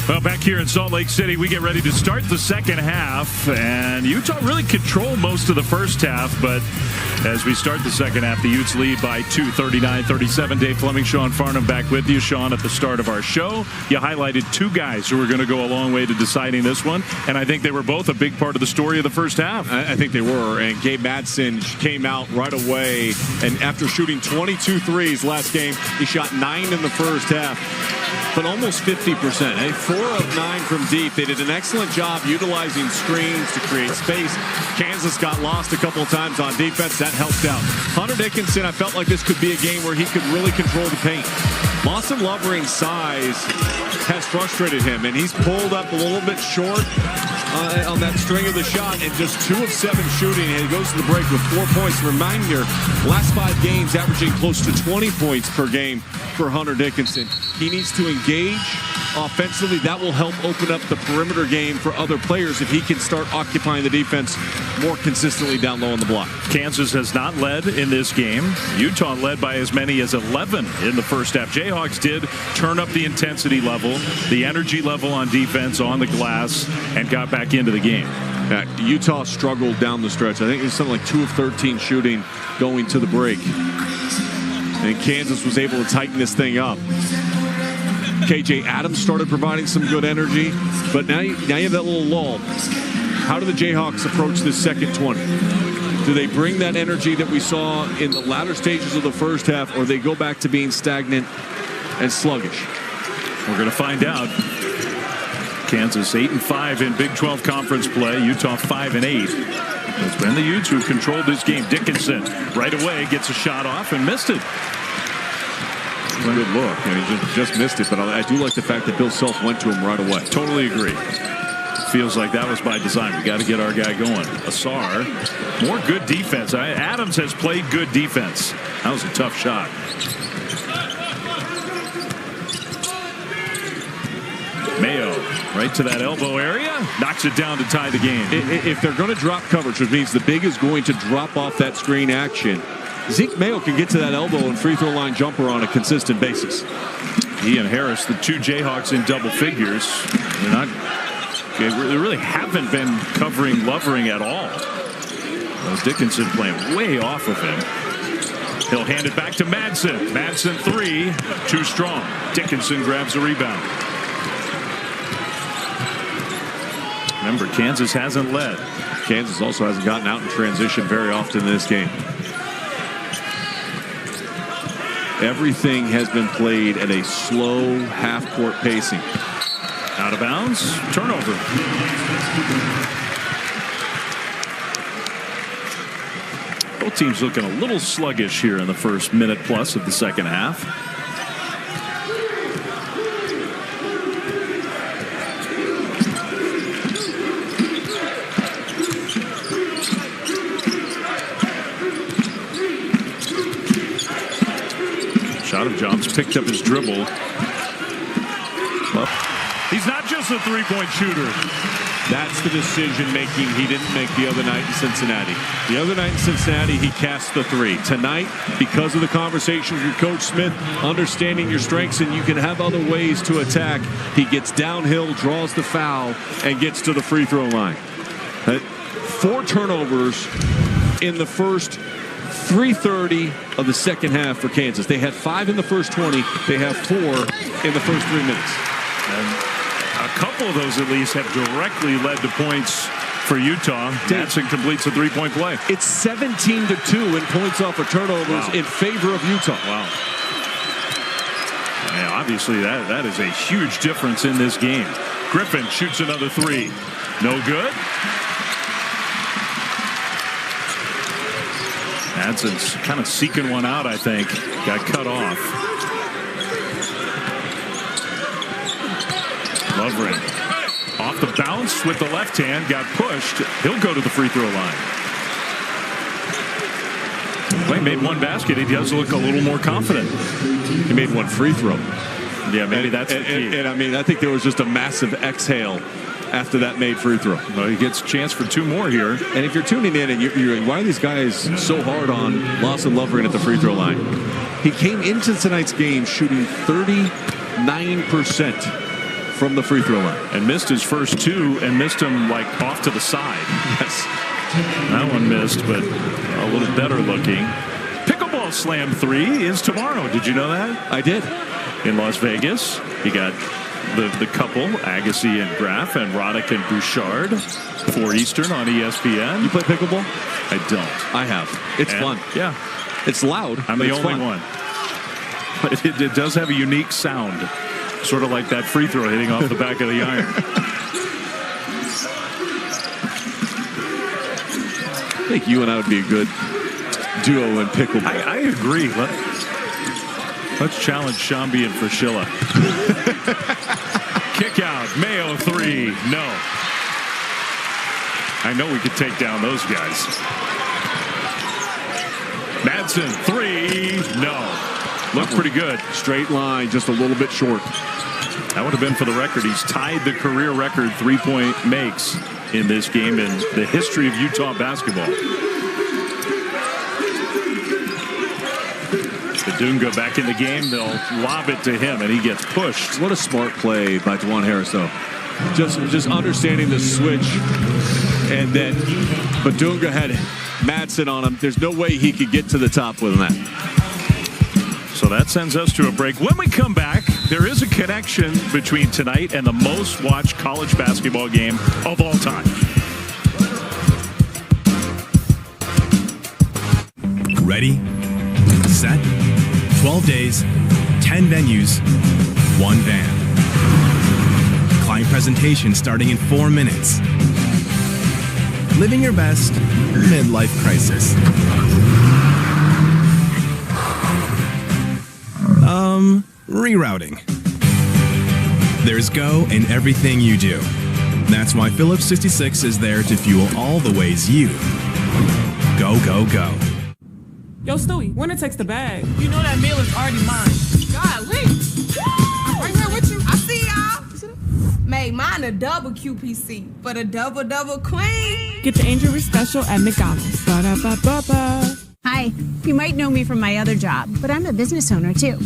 Well, back here in Salt Lake City, we get ready to start the second half, and Utah really controlled most of the first half, but as we start the second half, the Utes lead by 2, 39-37. Dave Fleming, Sean Farnham back with you. Sean, at the start of our show, you highlighted 2 guys who were going to go a long way to deciding this one, and I think they were both a big part of the story of the first half. I think they were, and Gabe Madsen came out right away, and after shooting 22 threes last game, he shot 9 in the first half. But almost 50%. 4 of 9 from deep. They did an excellent job utilizing screens to create space. Kansas got lost a couple of times on defense. That helped out. Hunter Dickinson, I felt like this could be a game where he could really control the paint. Lawson Lovering's size has frustrated him, and he's pulled up a little bit short on that string of the shot, and just 2 of 7 shooting, and he goes to the break with 4 points. Reminder, last 5 games averaging close to 20 points per game for Hunter Dickinson. He needs to engage offensively. That will help open up the perimeter game for other players if he can start occupying the defense more consistently down low on the block. Kansas has not led in this game. Utah led by as many as 11 in the first half. Jayhawks did turn up the intensity level, the energy level on defense, on the glass, and got back into the game. Utah struggled down the stretch. I think it was something like 2 of 13 shooting going to the break. And Kansas was able to tighten this thing up. KJ Adams started providing some good energy, but now you have that little lull. How do the Jayhawks approach this second 20? Do they bring that energy that we saw in the latter stages of the first half, or they go back to being stagnant and sluggish? We're going to find out. Kansas 8-5 in Big 12 conference play. Utah 5-8. It's been the Utes who've controlled this game. Dickinson right away gets a shot off and missed it. Good look, and he just missed it, but I do like the fact that Bill Self went to him right away. Totally agree. Feels like that was by design. We got to get our guy going. Asar, more good defense. Adams has played good defense. That was a tough shot. Mayo right to that elbow area, knocks it down to tie the game. If they're going to drop coverage, which means the big is going to drop off that screen action, Zeke Mayo can get to that elbow and free throw line jumper on a consistent basis. He and Harris, the 2 Jayhawks in double figures. They really haven't been covering Lovering at all. Those Dickinson playing way off of him. He'll hand it back to Madsen. Madsen 3, too strong. Dickinson grabs a rebound. Remember, Kansas hasn't led. Kansas also hasn't gotten out in transition very often in this game. Everything has been played at a slow half-court pacing. Out of bounds. Turnover. Both teams looking a little sluggish here in the first minute plus of the second half. Shot of Jobs picked up his dribble. Well, He's not just a three-point shooter. That's the decision-making he didn't make the other night in Cincinnati. The other night in Cincinnati, he cast the three. Tonight, because of the conversations with Coach Smith, understanding your strengths and you can have other ways to attack, he gets downhill, draws the foul, and gets to the free throw line. 4 turnovers in the first 3:30 of the second half for Kansas. They had 5 in the first 20. They have 4 in the first 3 minutes. And a couple of those at least have directly led to points for Utah. Madsen completes a three-point play. It's 17-2 in points off of turnovers in favor of Utah. Wow. Yeah, obviously that is a huge difference in this game. Griffin shoots another three. No good. Madsen's kind of seeking one out, I think. Got cut off. Lovren off the bounce with the left hand, got pushed. He'll go to the free throw line. Clay made one basket. He does look a little more confident. He made one free throw. Yeah, maybe that's the key. And I mean, I think there was just a massive exhale after that made free throw. Well, he gets a chance for 2 more here. And if you're tuning in and you're why are these guys so hard on Lawson Lovren at the free throw line? He came into tonight's game shooting 39% from the free throw line. And missed his first 2 and missed them like off to the side. Yes. That one missed, but a little better looking. Pickleball Slam 3 is tomorrow. Did you know that? I did. In Las Vegas. You got the couple, Agassi and Graf, and Roddick and Bouchard, 4 Eastern on ESPN. You play pickleball? I don't. I have. It's fun. Yeah. It's loud. I'm the only one. But it does have a unique sound. Sort of like that free throw hitting off the back of the iron. I think you and I would be a good duo in pickleball. I agree. Let's challenge Shambi and Fraschilla. Kick out. Mayo 3. No. I know we could take down those guys. Madsen 3. No. Looked pretty good. Straight line, just a little bit short. That would have been for the record. He's tied the career record 3-point makes in this game in the history of Utah basketball. Dunga back in the game. They'll lob it to him, and he gets pushed. What a smart play by Juwan Harris, though. Just understanding the switch, and then Dunga had Madsen on him. There's no way he could get to the top with that. So that sends us to a break. When we come back, there is a connection between tonight and the most watched college basketball game of all time. Ready, set, 12 days, 10 venues, 1 van. Client presentation starting in 4 minutes. Living your best midlife crisis. Rerouting. There's go in everything you do. That's why Phillips 66 is there to fuel all the ways you go, go, go. Yo, Stewie, when it takes the bag, you know that meal is already mine. Golly. I'm right here with you. I see y'all. Made mine a double QPC, but a double queen. Get the Angel Special at McDonald's. Ba-da-ba-ba-ba. Hi, you might know me from my other job, but I'm a business owner too.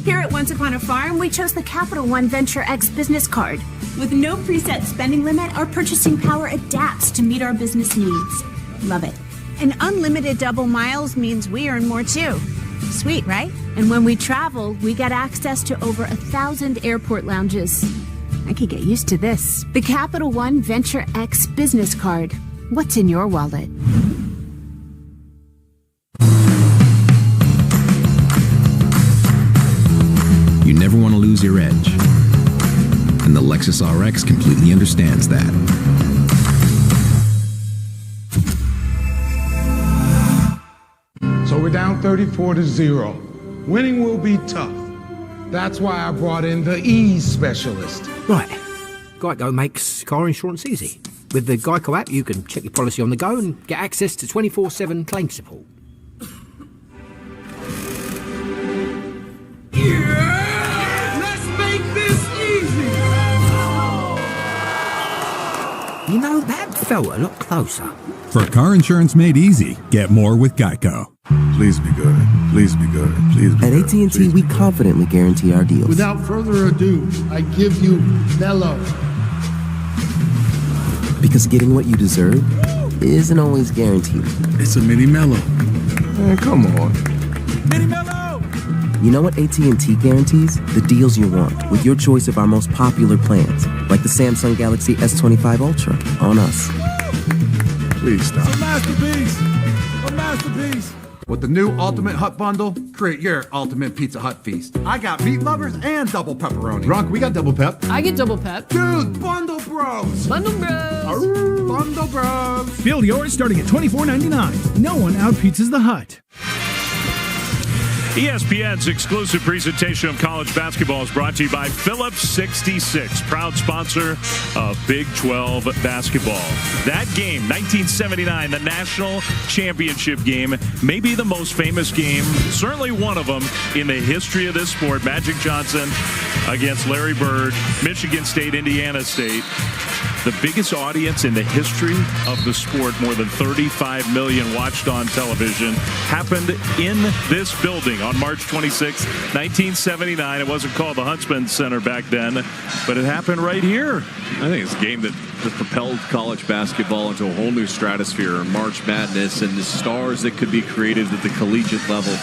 Here at Once Upon a Farm, we chose the Capital One Venture X business card. With no preset spending limit, our purchasing power adapts to meet our business needs. Love it. And unlimited double miles means we earn more too. Sweet, right? And when we travel, we get access to over 1,000 airport lounges. I could get used to this. The Capital One Venture X business card. What's in your wallet? You never want to lose your edge. And the Lexus RX completely understands that. So we're down 34-0. Winning will be tough. That's why I brought in the ease specialist. Right. Geico makes car insurance easy. With the Geico app, you can check your policy on the go and get access to 24/7 claim support. Yeah! Let's make this easy! felt a lot closer. For car insurance made easy, get more with Geico. Please be good. Please be good. Please be good. At AT&T, we confidently guarantee our deals. Without further ado, I give you Mellow. Because getting what you deserve isn't always guaranteed. It's a mini Mellow. Man, come on. Mini Mellow! You know what AT&T guarantees? The deals you want, with your choice of our most popular plans, like the Samsung Galaxy S25 Ultra, on us. Please stop. It's a masterpiece! A masterpiece! With the new Ultimate Hut Bundle, create your ultimate Pizza Hut feast. I got meat lovers and double pepperoni. Drunk, we got double pep. I get double pep. Dude, Bundle Bros! Bundle Bros! Arr, Bundle Bros! Build yours starting at $24.99. No one out-pizzas the Hut. ESPN's exclusive presentation of college basketball is brought to you by Phillips 66, proud sponsor of Big 12 basketball. That game, 1979, the national championship game, may be the most famous game, certainly one of them in the history of this sport. Magic Johnson against Larry Bird, Michigan State, Indiana State. The biggest audience in the history of the sport, more than 35 million watched on television, happened in this building on March 26, 1979. It wasn't called the Huntsman Center back then, but it happened right here. I think it's a game that propelled college basketball into a whole new stratosphere, March Madness, and the stars that could be created at the collegiate level,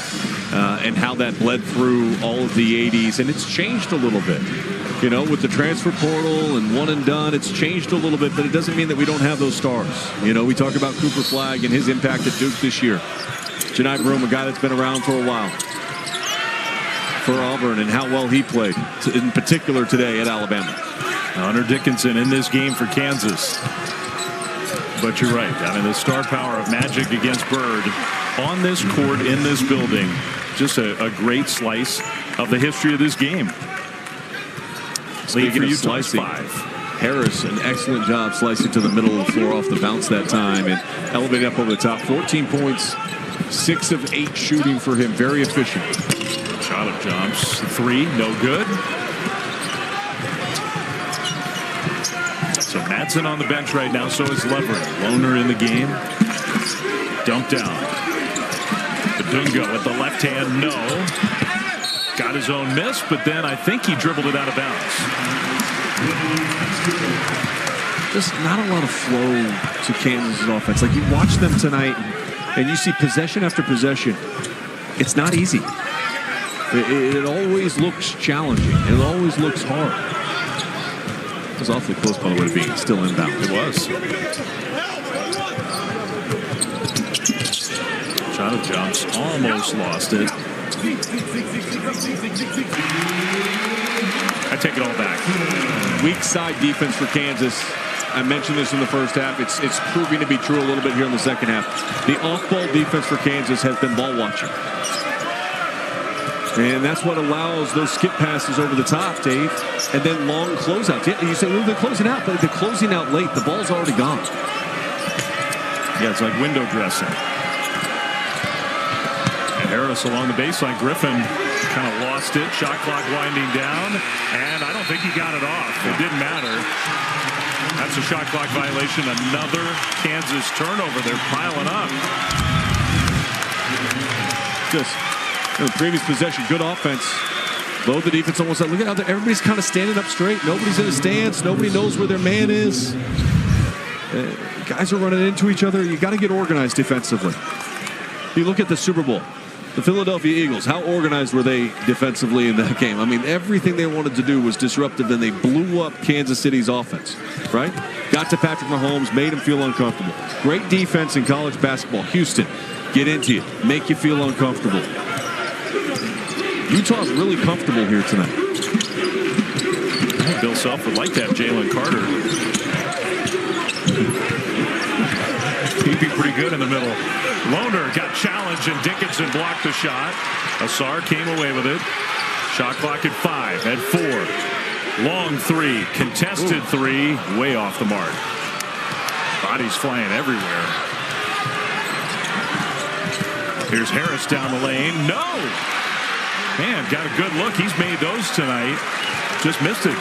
and how that bled through all of the 80s. And it's changed a little bit. You know, with the transfer portal and one and done, it's changed a little bit, but it doesn't mean that we don't have those stars. You know, we talk about Cooper Flagg and his impact at Duke this year. Janai Broome, a guy that's been around for a while. For Auburn and how well he played, in particular today at Alabama. Hunter Dickinson in this game for Kansas. But you're right. I mean, the star power of Magic against Bird on this court in this building. Just a great slice of the history of this game. Speaking of slicing, Harris, an excellent job slicing to the middle of the floor off the bounce that time and elevating up over the top. 14 points, 6 of 8 shooting for him. Very efficient. Shot of jumps. 3, no good. So Madsen on the bench right now, so is Levering. Loner in the game. Dumped down. Badunga with the left hand, no. Got his own miss, but then I think he dribbled it out of bounds. Just not a lot of flow to Kansas' offense. Like, you watch them tonight, and you see possession after possession. It's not easy. It always looks challenging. It always looks hard. It was awfully close, by the way, to being still inbound. It was. Shot of jumps, almost lost it. I take it all back. Weak side defense for Kansas. I mentioned this in the first half. It's proving to be true a little bit here in the second half. The off-ball defense for Kansas has been ball watching. And that's what allows those skip passes over the top, Dave, and then long closeouts. Yeah, you say, well, they're closing out, but they're closing out late. The ball's already gone. Yeah, it's like window dressing. Harris along the baseline. Griffin kind of lost it. Shot clock winding down. And I don't think he got it off. It didn't matter. That's a shot clock violation. Another Kansas turnover. They're piling up. Just in the previous possession, good offense. Load the defense almost up. Look at how everybody's kind of standing up straight. Nobody's in a stance. Nobody knows where their man is. Guys are running into each other. You got to get organized defensively. You look at the Super Bowl. The Philadelphia Eagles, how organized were they defensively in that game? I mean, everything they wanted to do was disruptive, and they blew up Kansas City's offense, right? Got to Patrick Mahomes, made him feel uncomfortable. Great defense in college basketball. Houston, get into you, make you feel uncomfortable. Utah's really comfortable here tonight. I think Bill Self would like to have Jalen Carter. He'd be pretty good in the middle. Loner got challenged and Dickinson blocked the shot. Asar came away with it. Shot clock at 5, at 4. Long 3, contested 3, way off the mark. Bodies flying everywhere. Here's Harris down the lane. No! Man, got a good look. He's made those tonight. Just missed it.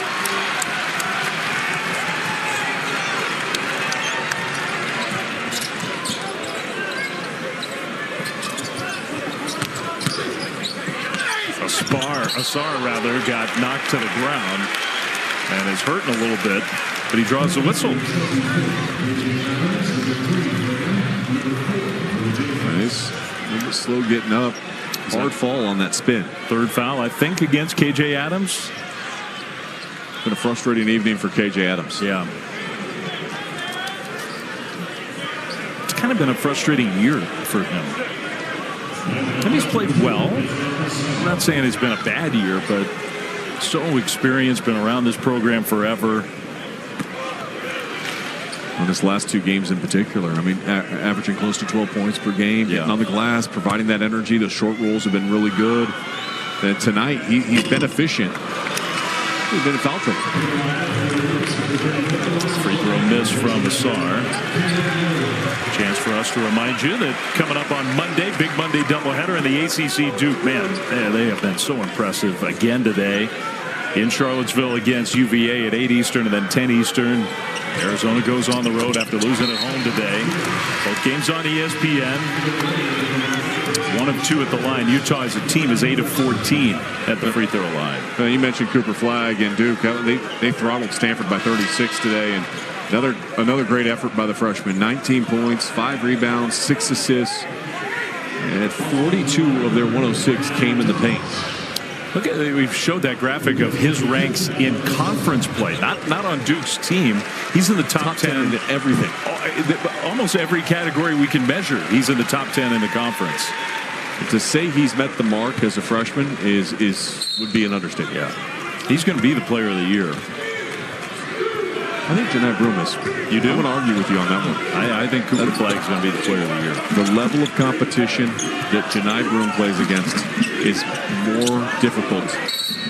Asar got knocked to the ground and is hurting a little bit, but he draws the whistle. Nice. A little bit slow getting up. Hard fall on that spin. Third foul, I think, against KJ Adams. Been a frustrating evening for KJ Adams. Yeah. It's kind of been a frustrating year for him. And he's played well. I'm not saying it's been a bad year, but so experienced, been around this program forever. On his last 2 games in particular, I mean, averaging close to 12 points per game, getting on the glass, providing that energy. The short rolls have been really good. And tonight, he's been efficient. He's been in foul trouble. Free throw miss from Asar. Chance for us to remind you that coming up on Monday, big Monday doubleheader in the ACC Duke. Man, they have been so impressive again today in Charlottesville against UVA at 8 Eastern and then 10 Eastern. Arizona goes on the road after losing at home today. Both games on ESPN. 1 of 2 at the line. Utah as a team is 8 of 14 at the free throw line. You mentioned Cooper Flagg and Duke. They throttled Stanford by 36 today, and another great effort by the freshman. 19 points, 5 rebounds, 6 assists, and 42 of their 106 came in the paint. Look at, we've showed that graphic of his ranks in conference play, not on Duke's team. He's in the top 10 in everything. Almost every category we can measure, he's in the top 10 in the conference. To say he's met the mark as a freshman would be an understatement. Yeah, he's going to be the player of the year. I think Janai Broom is. You do? I'm going to argue with you on that one. I think Cooper Flagg is going to be the player of the year. The level of competition that Janai Broom plays against is more difficult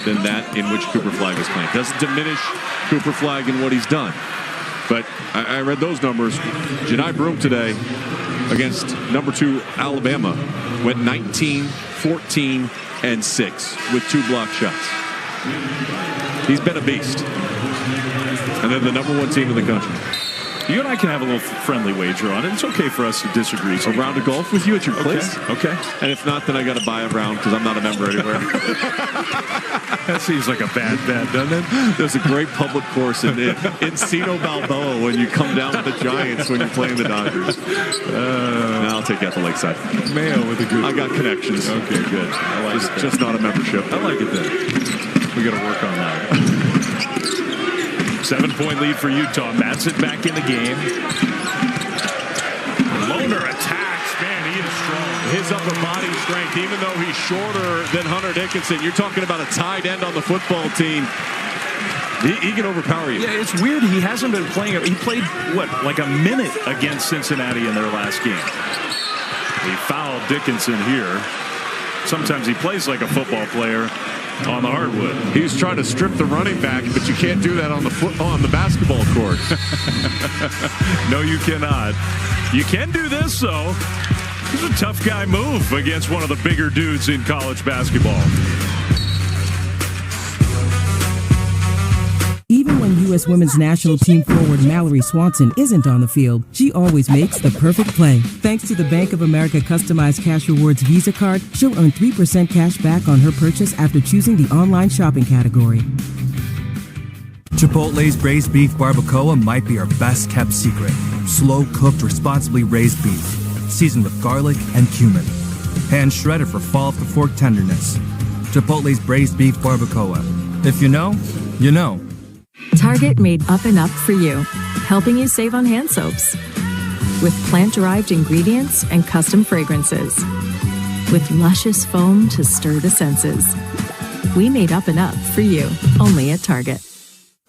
than that in which Cooper Flagg is playing. Doesn't diminish Cooper Flagg in what he's done. But I read those numbers. Janai Broom today against number 2 Alabama went 19, 14, and 6 with 2 block shots. He's been a beast. And then the number 1 team in the country. You and I can have a little friendly wager on it. It's okay for us to disagree. A round of golf with you at your place? Okay. And if not, then I got to buy a round because I'm not a member anywhere. That seems like a bad bet, doesn't it? There's a great public course in Encino Balboa when you come down with the Giants when you're playing the Dodgers. I'll take you out the lakeside. Mayo with a good. I got connections. Okay, good. I like it. Just not a membership. I like it then. We got to work on that. 7-point lead for Utah. Madsen back in the game. Lohner attacks. Man, he is strong. His upper body strength, even though he's shorter than Hunter Dickinson. You're talking about a tight end on the football team. He can overpower you. Yeah, it's weird. He hasn't been playing. He played, like a minute against Cincinnati in their last game. He fouled Dickinson here. Sometimes he plays like a football player on the hardwood. He's trying to strip the running back, but you can't do that on the basketball court. No, you cannot. You can do this, though. This is a tough guy move against one of the bigger dudes in college basketball. Even when U.S. Women's National Team forward Mallory Swanson isn't on the field, she always makes the perfect play. Thanks to the Bank of America Customized Cash Rewards Visa Card, she'll earn 3% cash back on her purchase after choosing the online shopping category. Chipotle's braised beef barbacoa might be our best kept secret. Slow-cooked, responsibly raised beef, seasoned with garlic and cumin. Hand shredded for fall-off-the-fork tenderness. Chipotle's braised beef barbacoa. If you know, you know. Target made Up and Up for you, helping you save on hand soaps. With plant-derived ingredients and custom fragrances. With luscious foam to stir the senses. We made Up and Up for you, only at Target.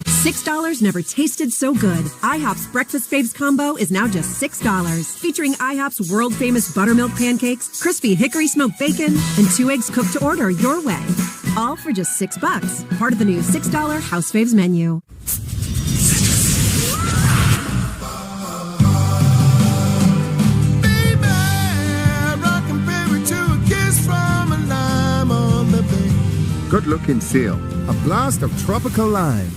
$6 never tasted so good. IHOP's Breakfast Babes combo is now just $6. Featuring IHOP's world-famous buttermilk pancakes, crispy hickory smoked bacon, and 2 eggs cooked to order your way. All for just $6. Part of the new $6 House Faves menu. Good-looking seal. A blast of tropical lime.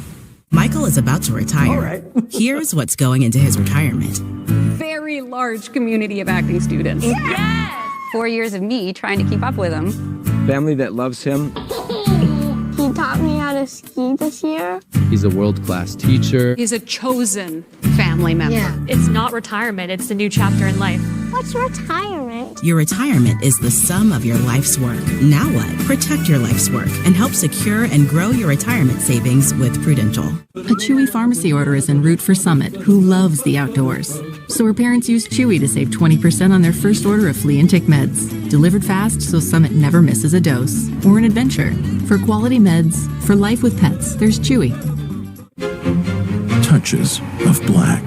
Michael is about to retire. All right. Here's what's going into his retirement. Very large community of acting students. Yes! 4 years of me trying to keep up with them. Family that loves him to ski this year. He's a world-class teacher. He's a chosen family member. Yeah. It's not retirement, it's a new chapter in life. What's retirement? Your retirement is the sum of your life's work. Now what? Protect your life's work and help secure and grow your retirement savings with Prudential. A Chewy pharmacy order is en route for Summit, who loves the outdoors. So her parents used Chewy to save 20% on their first order of flea and tick meds. Delivered fast so Summit never misses a dose. Or an adventure. For quality meds, for life with pets, there's Chewy. Touches of black.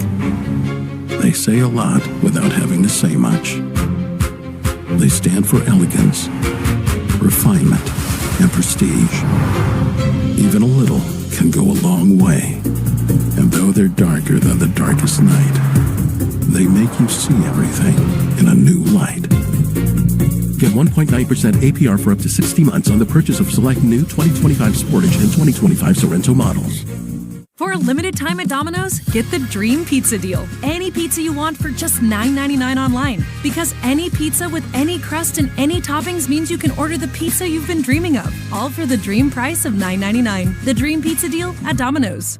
They say a lot without having to say much. They stand for elegance, refinement, and prestige. Even a little can go a long way. And though they're darker than the darkest night, they make you see everything in a new light. Get 1.9% APR for up to 60 months on the purchase of select new 2025 Sportage and 2025 Sorrento models. For a limited time at Domino's, get the Dream Pizza Deal. Any pizza you want for just $9.99 online. Because any pizza with any crust and any toppings means you can order the pizza you've been dreaming of. All for the dream price of $9.99. The Dream Pizza Deal at Domino's.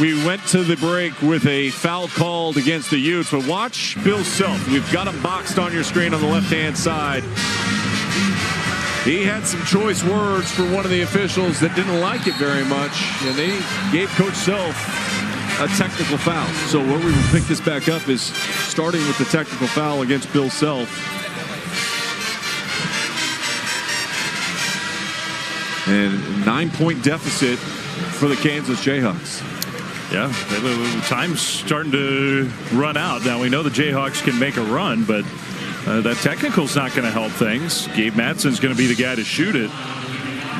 We went to the break with a foul called against the Utes, but watch Bill Self. We've got him boxed on your screen on the left-hand side. He had some choice words for one of the officials that didn't like it very much, and they gave Coach Self a technical foul. So where we will pick this back up is starting with the technical foul against Bill Self. And 9-point deficit for the Kansas Jayhawks. Yeah, time's starting to run out. Now, we know the Jayhawks can make a run, but that technical's not going to help things. Gabe Matson's going to be the guy to shoot it.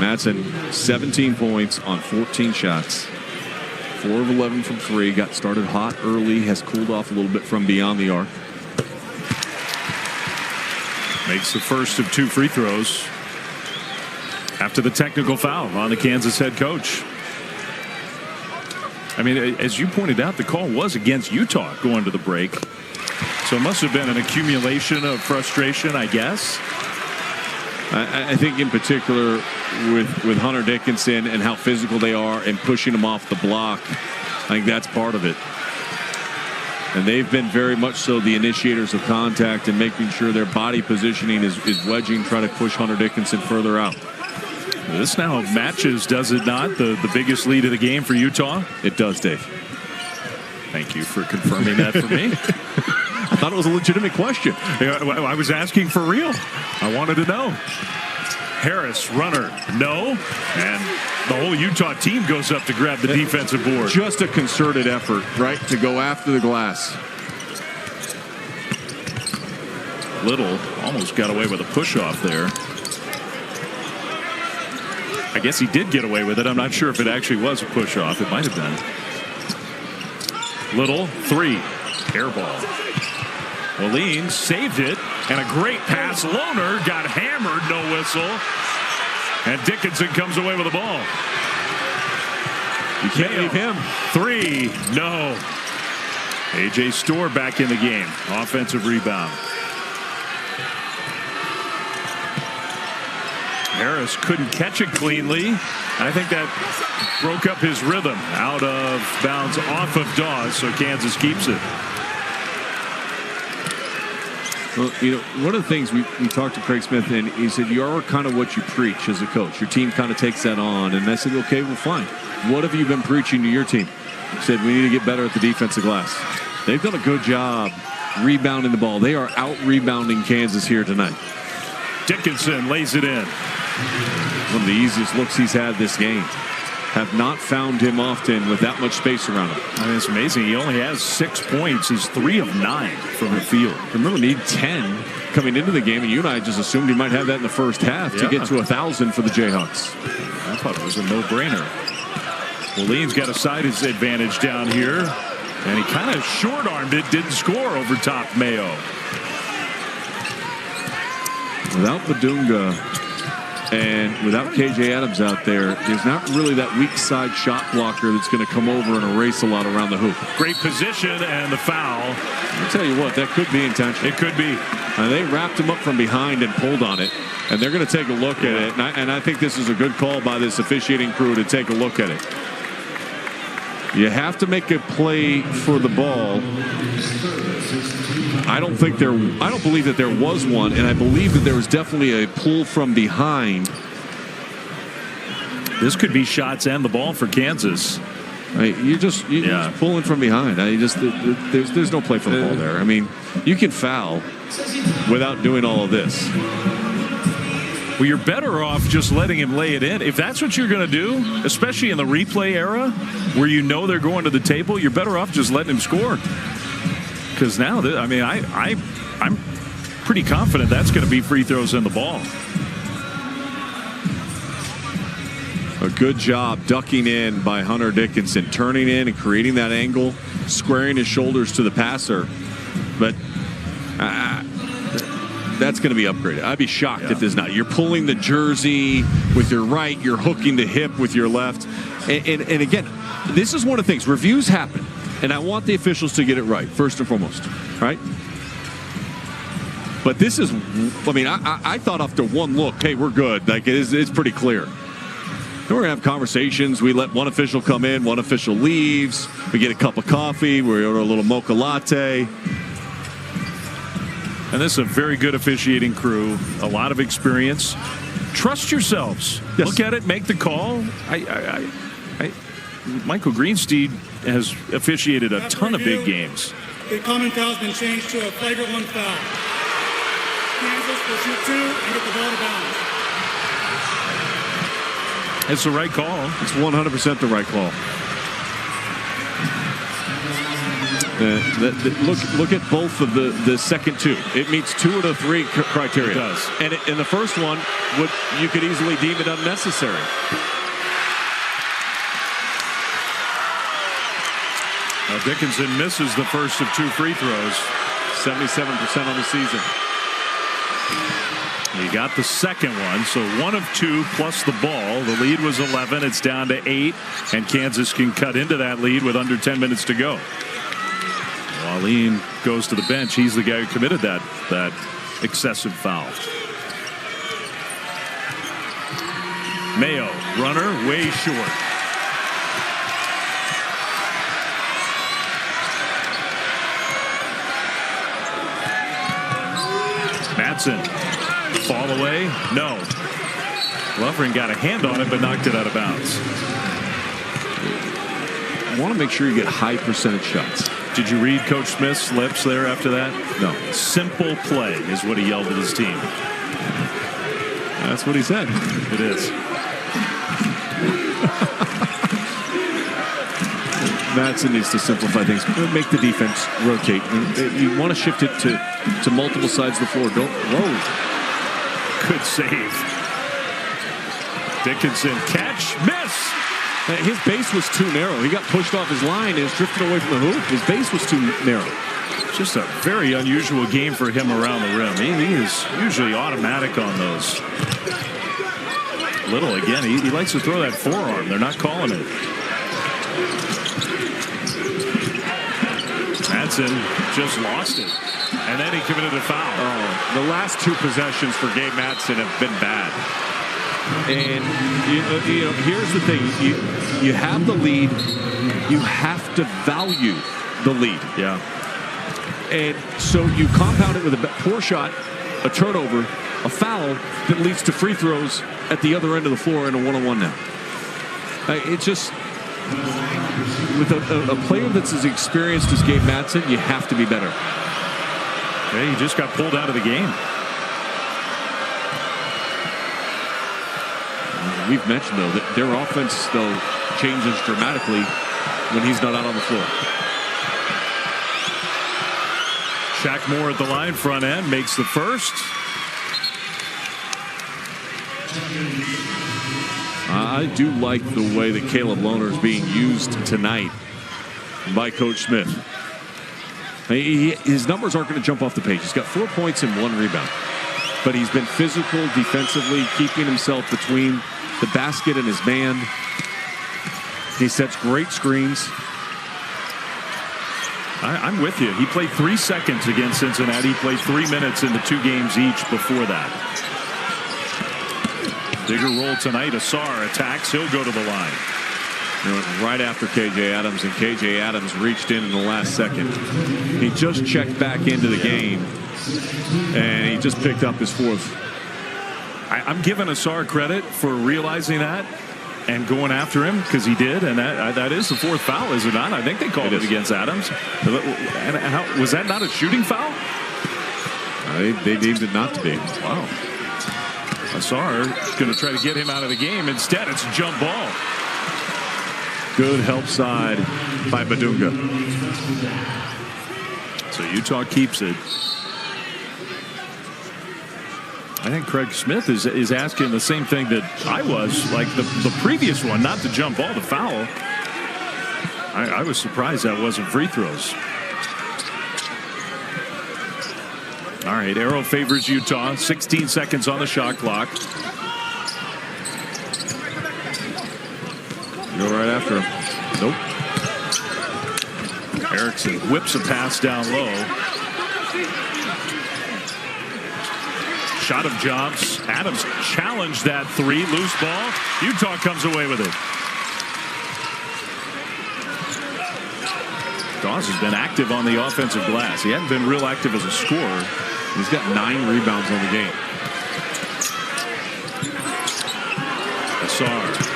Matson, 17 points on 14 shots. 4 of 11 from 3. Got started hot early, has cooled off a little bit from beyond the arc. Makes the first of 2 free throws after the technical foul on the Kansas head coach. I mean, as you pointed out, the call was against Utah going to the break. So it must have been an accumulation of frustration, I guess. I think in particular with Hunter Dickinson and how physical they are and pushing them off the block, I think that's part of it. And they've been very much so the initiators of contact and making sure their body positioning is wedging, trying to push Hunter Dickinson further out. This now matches, does it not, the biggest lead of the game for Utah? It does, Dave. Thank you for confirming that for me. I thought it was a legitimate question. I was asking for real. I wanted to know. Harris, runner, no. And the whole Utah team goes up to grab the defensive board. Just a concerted effort, right, to go after the glass. Little almost got away with a push-off there. I guess he did get away with it. I'm not sure if it actually was a push-off. It might have been. Little, 3. Air ball. Moline saved it. And a great pass. Lohner got hammered. No whistle. And Dickinson comes away with the ball. You can't leave him. 3. No. A.J. Storr back in the game. Offensive rebound. Harris couldn't catch it cleanly. I think that broke up his rhythm. Out of bounds off of Dawes, so Kansas keeps it. Well, you know, one of the things we talked to Craig Smith, and he said, you are kind of what you preach as a coach. Your team kind of takes that on. And I said, okay, well, fine. What have you been preaching to your team? He said, we need to get better at the defensive glass. They've done a good job rebounding the ball. They are out-rebounding Kansas here tonight. Dickinson lays it in. One of the easiest looks he's had this game. Have not found him often with that much space around him. I mean, it's amazing. He only has 6 points. He's 3 of 9 from the field. Remember, need 10 coming into the game, and you and I just assumed he might have that in the first half to get to 1,000 for the Jayhawks. I thought it was a no-brainer. Moline's got a side advantage down here, and he kind of short-armed it, didn't score over top Mayo. Without Badunga, And without KJ Adams out there, there's not really that weak side shot blocker that's going to come over and erase a lot around the hoop. Great position and the foul. I'll tell you what, that could be intentional. It could be. They wrapped him up from behind and pulled on it, and they're going to take a look at it. And I think this is a good call by this officiating crew to take a look at it. You have to make a play for the ball. I don't believe that there was one, and I believe that there was definitely a pull from behind. This could be shots and the ball for Kansas. You're just pulling from behind. There's no play for the ball there. I mean, you can foul without doing all of this. Well, you're better off just letting him lay it in. If that's what you're going to do, especially in the replay era where you know they're going to the table, you're better off just letting him score. Because now, I'm pretty confident that's going to be free throws in the ball. A good job ducking in by Hunter Dickinson, turning in and creating that angle, squaring his shoulders to the passer. But that's going to be upgraded. I'd be shocked if there's not. You're pulling the jersey with your right, you're hooking the hip with your left. And again, this is one of the things. Reviews happen. And I want the officials to get it right, first and foremost, right? But this is, I thought after one look, hey, we're good. Like, it's pretty clear. Then we're going to have conversations. We let one official come in, one official leaves. We get a cup of coffee. We order a little mocha latte. And this is a very good officiating crew, a lot of experience. Trust yourselves. Yes. Look at it, make the call. Michael Greensteed has officiated a ton of big games. The common foul has been changed to a flagrant 1 foul. Kansas will shoot 2 and get the ball to bounds. It's the right call. It's 100% the right call. Look at both of the second two. It meets 2 of the 3 criteria. It does. And in the first one, you could easily deem it unnecessary. Now Dickinson misses the first of 2 free throws. 77% on the season. He got the second one, so 1 of 2 plus the ball. The lead was 11. It's down to 8, and Kansas can cut into that lead with under 10 minutes to go. Wallin goes to the bench. He's the guy who committed that excessive foul. Mayo, runner, way short. Madsen, fall away? No. Lovren got a hand on it, but knocked it out of bounds. I want to make sure you get high percentage shots. Did you read Coach Smith's lips there after that? No. Simple play is what he yelled at his team. That's what he said. It is. Madsen needs to simplify things. Make the defense rotate. You want to shift it to multiple sides of the floor. Whoa. Good save. Dickinson, catch, miss. His base was too narrow. He got pushed off his line and is drifting away from the hoop. His base was too narrow. Just a very unusual game for him around the rim. He is usually automatic on those. Little again. He likes to throw that forearm. They're not calling it. Madsen just lost it. And then he committed a foul. Oh, the last 2 possessions for Gabe Madsen have been bad. And you know, here's the thing: you have the lead, you have to value the lead. Yeah. And so you compound it with a poor shot, a turnover, a foul that leads to free throws at the other end of the floor in a 1-on-1 now. It's just with a player that's as experienced as Gabe Madsen, you have to be better. Yeah, he just got pulled out of the game. We've mentioned, though, that their offense, though, changes dramatically when he's not out on the floor. Shaq Moore at the line, front end, makes the first. I do like the way that Caleb Lohner is being used tonight by Coach Smith. His numbers aren't going to jump off the page. He's got 4 points and 1 rebound. but he's been physical defensively, keeping himself between the basket and his man. He sets great screens. I'm with you. He played 3 seconds against Cincinnati. He played 3 minutes in the 2 games each before that. Bigger role tonight. Asar attacks. He'll go to the line. Right after K.J. Adams, and K.J. Adams reached in the last second. He just checked back into the game, and he just picked up his 4th. I'm giving Asar credit for realizing that and going after him, because he did, and that is the 4th foul, is it not? I think they called it against Adams. And was that not a shooting foul? They deemed it not to be. Wow. Asar is going to try to get him out of the game. Instead, it's a jump ball. Good help side by Badunga. So Utah keeps it. I think Craig Smith is asking the same thing that I was, like the previous one, not the jump ball, the foul. I was surprised that wasn't free throws. All right, arrow favors Utah. 16 seconds on the shot clock. Go right after him. Nope. Erickson whips a pass down low. Shot of Jobs. Adams challenged that 3. Loose ball. Utah comes away with it. Dawes has been active on the offensive glass. He hadn't been real active as a scorer. He's got 9 rebounds on the game. Asar.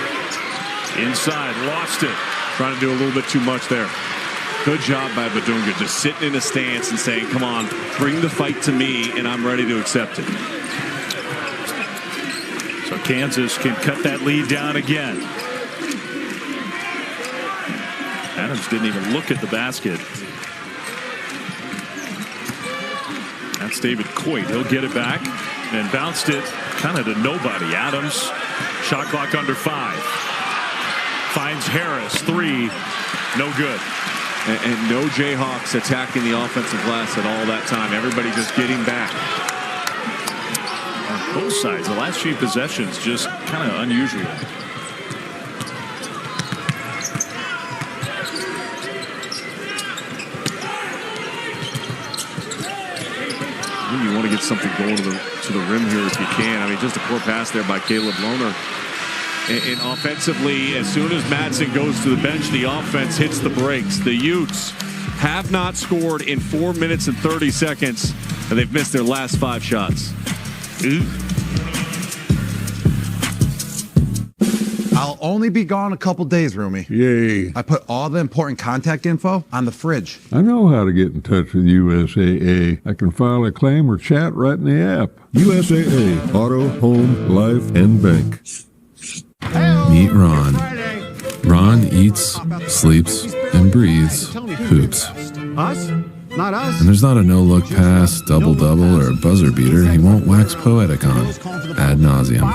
Inside, lost it. Trying to do a little bit too much there. Good job by Badunga, just sitting in a stance and saying, come on, bring the fight to me, and I'm ready to accept it. So Kansas can cut that lead down again. Adams didn't even look at the basket. That's David Coit. He'll get it back and bounced it kind of to nobody. Adams, shot clock under 5. Finds Harris, 3, no good. And no Jayhawks attacking the offensive glass at all that time. Everybody just getting back. On both sides, the last few possessions just kind of unusual. You want to get something going to the rim here if you can. I mean, just a poor pass there by Caleb Lohner. And offensively, as soon as Madsen goes to the bench, the offense hits the brakes. The Utes have not scored in 4 minutes and 30 seconds, and they've missed their last 5 shots. I'll only be gone a couple days, Rumi. Yay. I put all the important contact info on the fridge. I know how to get in touch with USAA. I can file a claim or chat right in the app. USAA, Auto, Home, Life, and Bank. Meet Ron. Ron eats, sleeps, and breathes hoops. Us? Not us. And there's not a no-look pass, double-double, or buzzer beater he won't wax poetic on, ad nauseum.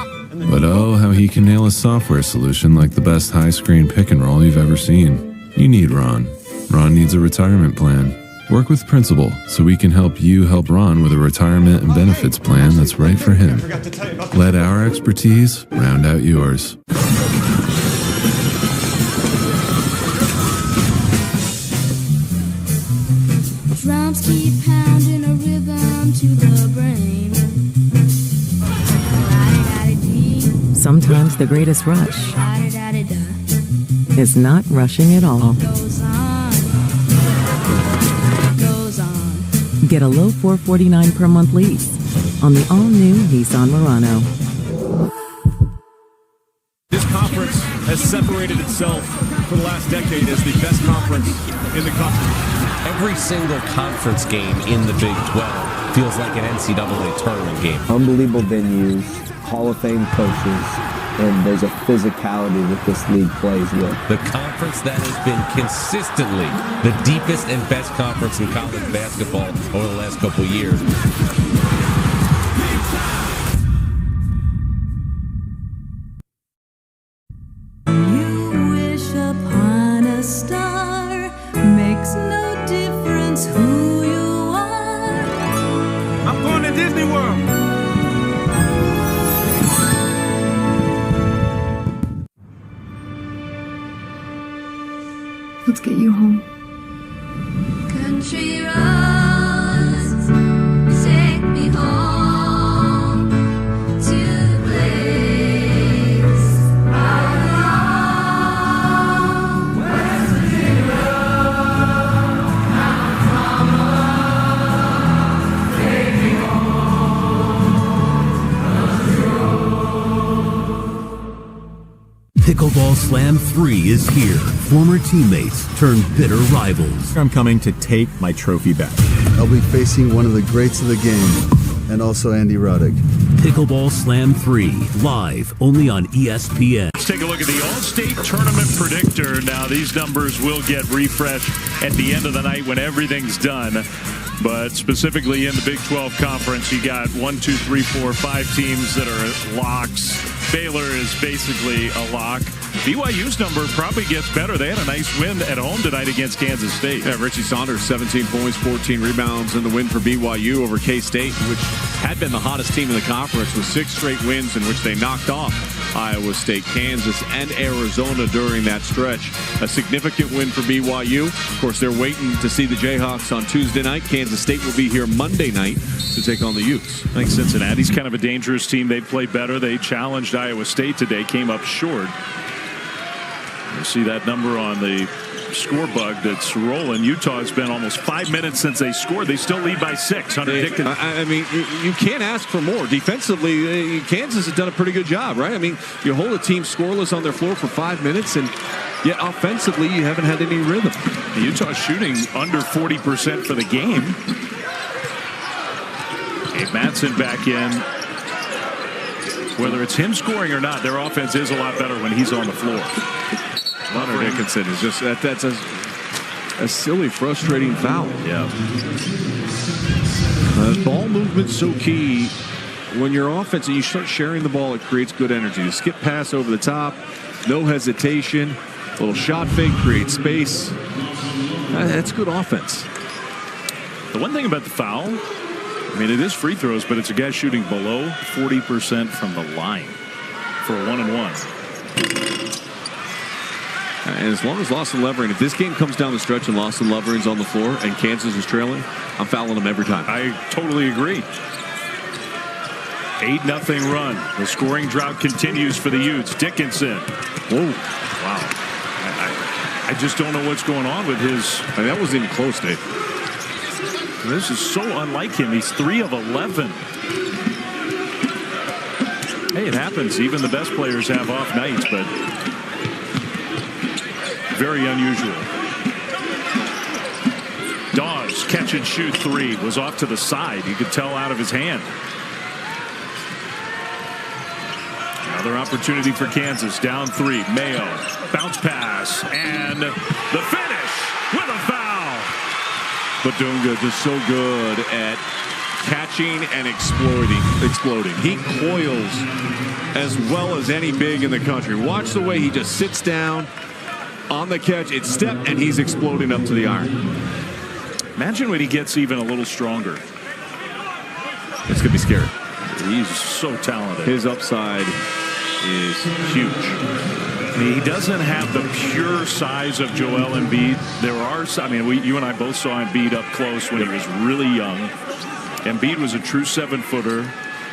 But oh, how he can nail a software solution like the best high-screen pick-and-roll you've ever seen. You need Ron. Ron needs a retirement plan. Work with Principal so we can help you help Ron with a retirement and benefits plan that's right for him. Let our expertise round out yours. Drums keep pounding a rhythm to the brain. Sometimes the greatest rush is not rushing at all. Get a low $449 per month lease on the all-new Nissan Murano. This conference has separated itself for the last decade as the best conference in the country. Every single conference game in the Big 12 feels like an NCAA tournament game. Unbelievable venues, Hall of Fame coaches, and there's a physicality that this league plays with. The conference that has been consistently the deepest and best conference in college basketball over the last couple of years. You wish upon a star, makes no difference who you are. I'm going to Disney World. Let's get you home. Country roads take me home to the place I belong. West Virginia, Alabama, take me Pickleball Slam 3 is here. Former teammates turn bitter rivals. I'm coming to take my trophy back. I'll be facing one of the greats of the game, and also Andy Roddick. Pickleball Slam 3, live only on ESPN. Let's take a look at the All-State Tournament Predictor. Now, these numbers will get refreshed at the end of the night when everything's done. But specifically in the Big 12 Conference, you got 5 teams that are locks. Baylor is basically a lock. BYU's number probably gets better. They had a nice win at home tonight against Kansas State. Yeah, Richie Saunders, 17 points, 14 rebounds in the win for BYU over K-State, which had been the hottest team in the conference with 6 straight wins in which they knocked off Iowa State, Kansas, and Arizona during that stretch. A significant win for BYU. Of course, they're waiting to see the Jayhawks on Tuesday night. Kansas State will be here Monday night to take on the Utes. I think Cincinnati's kind of a dangerous team. They play better. They challenged Iowa State today, came up short. You see that number on the score bug that's rolling. Utah has been almost 5 minutes since they scored. They still lead by 6. I mean, you can't ask for more. Defensively, Kansas has done a pretty good job, right? I mean, you hold a team scoreless on their floor for 5 minutes, and yet offensively, you haven't had any rhythm. Utah's shooting under 40% for the game. Gabe Madsen back in. Whether it's him scoring or not, their offense is a lot better when he's on the floor. Hunter Dickinson is just that's a silly, frustrating foul. Yeah. Ball movement's so key. When your offense and you start sharing the ball, it creates good energy. The skip pass over the top, no hesitation, little shot fake, creates space. That's good offense. The one thing about the foul, I mean, it is free throws, but it's a guy shooting below 40% from the line for a 1-and-1. And as long as Lawson Levering, if this game comes down the stretch and Lawson Levering's on the floor and Kansas is trailing, I'm fouling him every time. I totally agree. 8-0 run. The scoring drought continues for the Utes. Dickinson. Whoa. Wow. I just don't know what's going on with his. I mean, that was in close, Dave. This is so unlike him. He's 3 of 11. Hey, it happens. Even the best players have off nights, but very unusual. Dawes, catch and shoot 3, was off to the side. You could tell out of his hand. Another opportunity for Kansas. Down 3. Mayo. Bounce pass. And the finish with a foul. Badunga just so good at catching and exploding. He coils as well as any big in the country. Watch the way he just sits down on the catch. It's step, and he's exploding up to the iron. Imagine when he gets even a little stronger. It's going to be scary. He's so talented. His upside is huge. I mean, he doesn't have the pure size of Joel Embiid. There are, I mean, you and I both saw Embiid up close when he was really young. Embiid was a true 7-footer.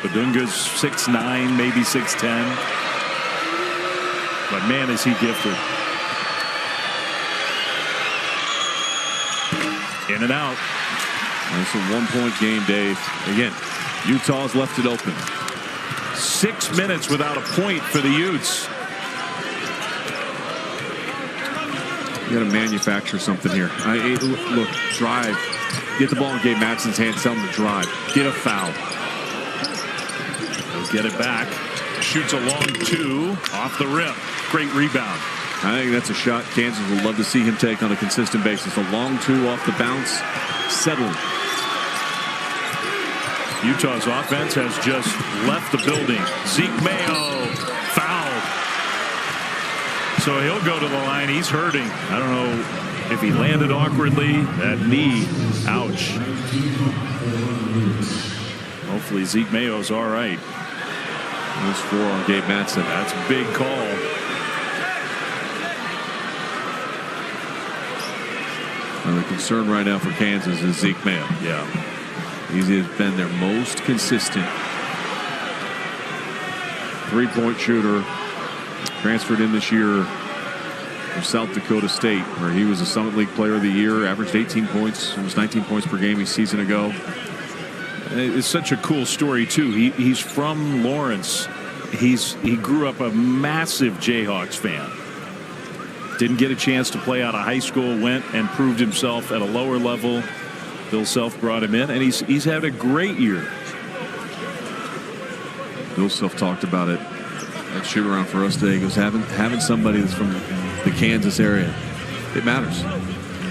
Badunga's 6'9", maybe 6'10". But man, is he gifted. In and out. It's a 1-point game, Dave. Again, Utah's left it open. 6 minutes without a point for the Utes. You got to manufacture something here. Look, drive. Get the ball in Gabe Madsen's hands. Tell him to drive. Get a foul. He'll get it back. Shoots a long 2 off the rim. Great rebound. I think that's a shot Kansas would love to see him take on a consistent basis. A long 2 off the bounce. Settling. Utah's offense has just left the building. Zeke Mayo fouled. So he'll go to the line. He's hurting. I don't know if he landed awkwardly. That knee. Ouch. Hopefully Zeke Mayo's all right. There's 4 on Gabe Madsen. That's a big call. The concern right now for Kansas is Zeke Mayo. Yeah. He has been their most consistent three-point shooter. Transferred in this year from South Dakota State, where he was a Summit League Player of the Year, averaged 18 points, almost 19 points per game a season ago. It's such a cool story, too. He's from Lawrence. He grew up a massive Jayhawks fan. Didn't get a chance to play out of high school, went and proved himself at a lower level. Bill Self brought him in, and he's had a great year. Bill Self talked about it at shoot around for us today. He goes, having somebody that's from the Kansas area, it matters.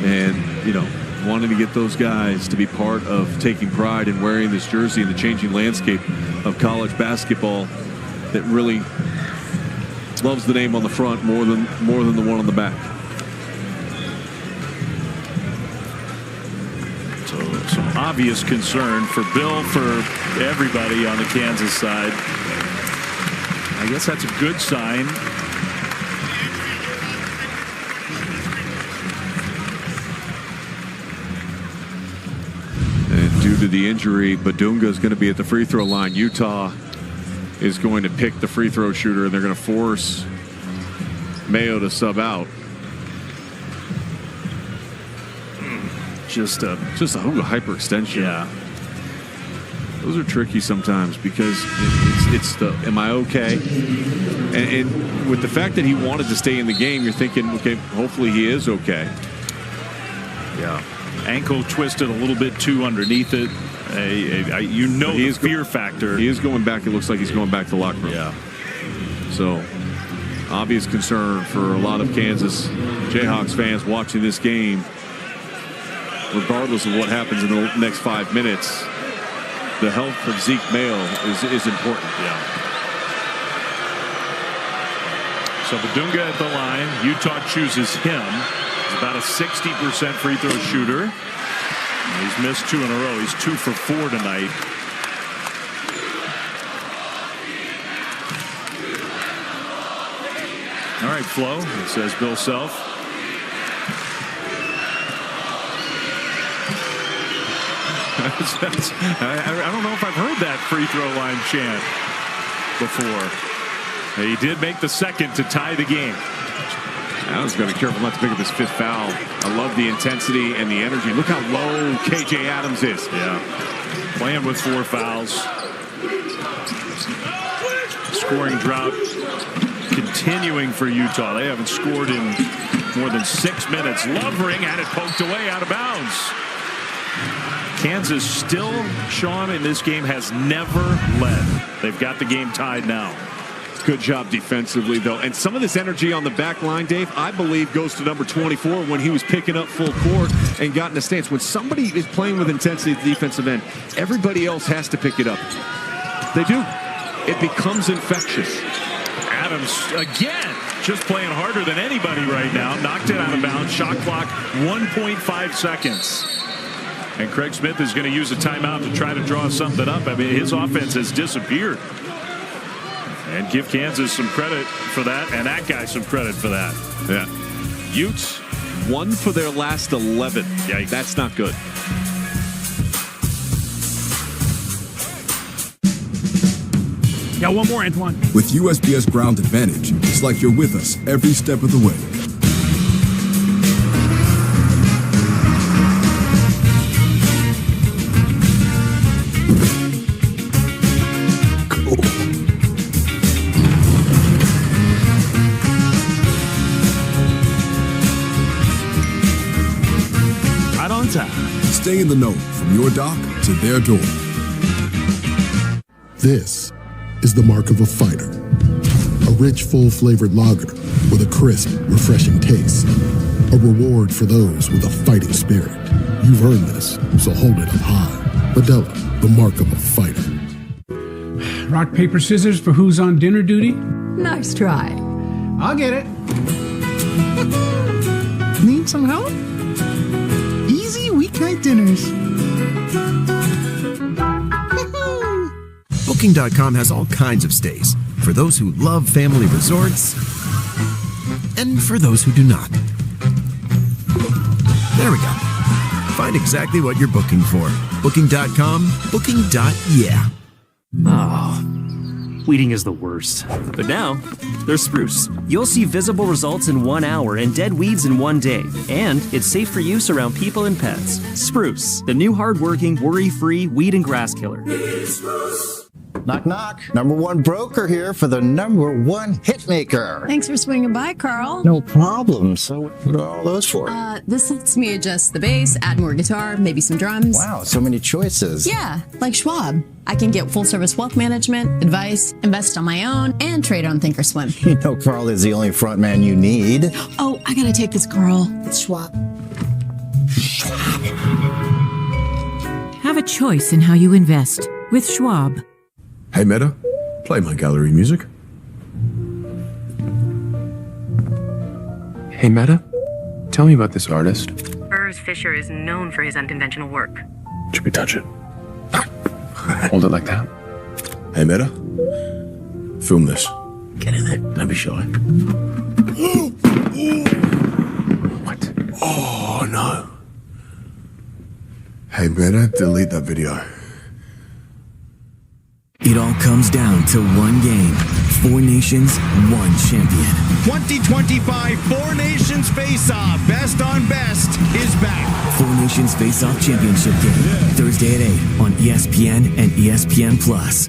And, you know, wanting to get those guys to be part of taking pride in wearing this jersey in the changing landscape of college basketball that really loves the name on the front more than the one on the back. So some obvious concern for Bill, for everybody on the Kansas side. I guess that's a good sign. And due to the injury, Badunga is going to be at the free throw line. Utah is going to pick the free throw shooter, and they're going to force Mayo to sub out. Just a hyperextension. Yeah. Those are tricky sometimes because it's the am I okay? And with the fact that he wanted to stay in the game, you're thinking, okay, hopefully he is okay. Yeah. Ankle twisted a little bit too underneath it. You know the fear factor. He is going back. It looks like he's going back to the locker room. Yeah. So, obvious concern for a lot of Kansas Jayhawks fans watching this game. Regardless of what happens in the next 5 minutes, the health of Zeke Mayo is important. Yeah. So Badunga at the line. Utah chooses him. He's about a 60% free throw shooter. He's missed 2 in a row. He's 2 for 4 tonight. All right, Flo, it says Bill Self. I don't know if I've heard that free throw line chant before. He did make the second to tie the game. I was going to be careful not to pick up his 5th foul. I love the intensity and the energy. Look how low KJ Adams is. Yeah. Playing with 4 fouls. Scoring drought continuing for Utah. They haven't scored in more than 6 minutes. Lovering had it poked away out of bounds. Kansas still, Sean, in this game has never led. They've got the game tied now. Good job defensively, though. And some of this energy on the back line, Dave, I believe goes to number 24 when he was picking up full court and got in a stance. When somebody is playing with intensity at the defensive end, everybody else has to pick it up. They do. It becomes infectious. Adams, again, just playing harder than anybody right now. Knocked it out of bounds. Shot clock, 1.5 seconds. And Craig Smith is going to use a timeout to try to draw something up. I mean, his offense has disappeared. And give Kansas some credit for that, and that guy some credit for that. Yeah. Utes 1 for their last 11. Yikes. That's not good. Got one more, Antoine. With USPS Ground Advantage, it's like you're with us every step of the way. Stay in the know from your dock to their door. This is the mark of a fighter. A rich, full-flavored lager with a crisp, refreshing taste. A reward for those with a fighting spirit. You've earned this, so hold it up high. Modelo, the mark of a fighter. Rock, paper, scissors for who's on dinner duty? Nice try. I'll get it. Need some help? Easy weeknight dinners. Booking.com has all kinds of stays for those who love family resorts and for those who do not. There we go. Find exactly what you're booking for. Booking.com, booking.yeah. Oh, weeding is the worst. But now, there's Spruce. You'll see visible results in 1 hour and dead weeds in 1 day. And it's safe for use around people and pets. Spruce, the new hard-working, worry-free weed and grass killer. Knock, knock. Number one broker here for the number one hit maker. Thanks for swinging by, Carl. No problem. So what are all those for? This lets me adjust the bass, add more guitar, maybe some drums. Wow, so many choices. Yeah, like Schwab. I can get full-service wealth management, advice, invest on my own, and trade on Thinkorswim. You know Carl is the only front man you need. Oh, I gotta take this, Carl. It's Schwab. Have a choice in how you invest with Schwab. Hey Meta, play my gallery music. Hey Meta, tell me about this artist. Urs Fischer is known for his unconventional work. Should we touch it? Hold it like that. Hey Meta, film this. Get in there, don't be shy. What? Oh no. Hey Meta, delete that video. It all comes down to one game. 4 nations, 1 champion. 2025 4 Nations Face-Off Best on Best is back. 4 Nations Face-Off Championship game. Thursday at 8 on ESPN and ESPN+.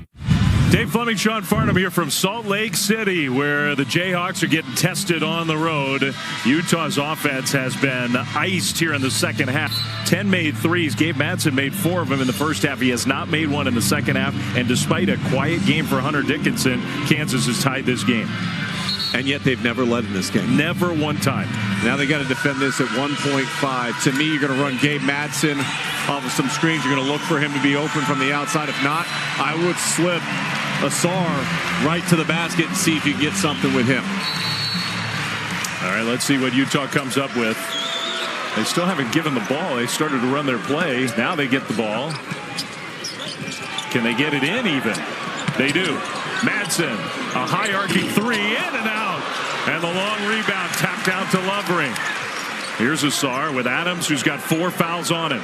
Dave Fleming, Sean Farnham here from Salt Lake City, where the Jayhawks are getting tested on the road. Utah's offense has been iced here in the second half. 10 made threes. Gabe Madsen made 4 of them in the first half. He has not made one in the second half. And despite a quiet game for Hunter Dickinson, Kansas has tied this game. And yet they've never led in this game. Never one time. Now they got to defend this at 1.5. To me, you're going to run Gabe Madsen off of some screens. You're going to look for him to be open from the outside. If not, I would slip Asar right to the basket and see if you get something with him. All right, let's see what Utah comes up with. They still haven't given the ball. They started to run their play. Now they get the ball. Can they get it in even? They do. Madsen, a high arcing 3, in and out. And the long rebound tapped out to Lovering. Here's Asar with Adams, who's got 4 fouls on him.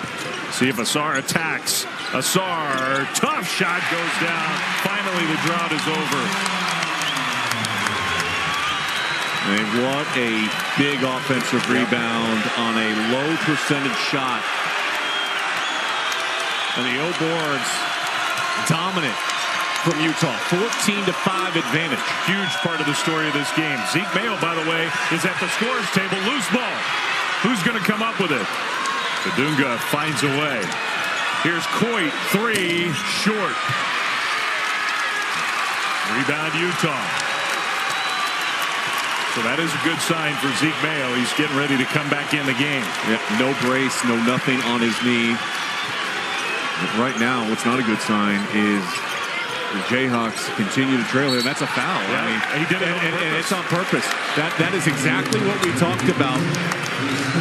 See if Asar attacks. Asar, tough shot goes down. Finally, the drought is over. And what a big offensive rebound on a low percentage shot. And the O-Boards dominant from Utah. 14-5 advantage. Huge part of the story of this game. Zeke Mayo, by the way, is at the scorer's table. Loose ball. Who's going to come up with it? Kadunga finds a way. Here's Coit, 3, short. Rebound Utah. So that is a good sign for Zeke Mayo. He's getting ready to come back in the game. Yep, no brace, no nothing on his knee. But right now, what's not a good sign is the Jayhawks continue to trail here. That's a foul. Yeah, I mean, he did it and it's on purpose. That is exactly what we talked about.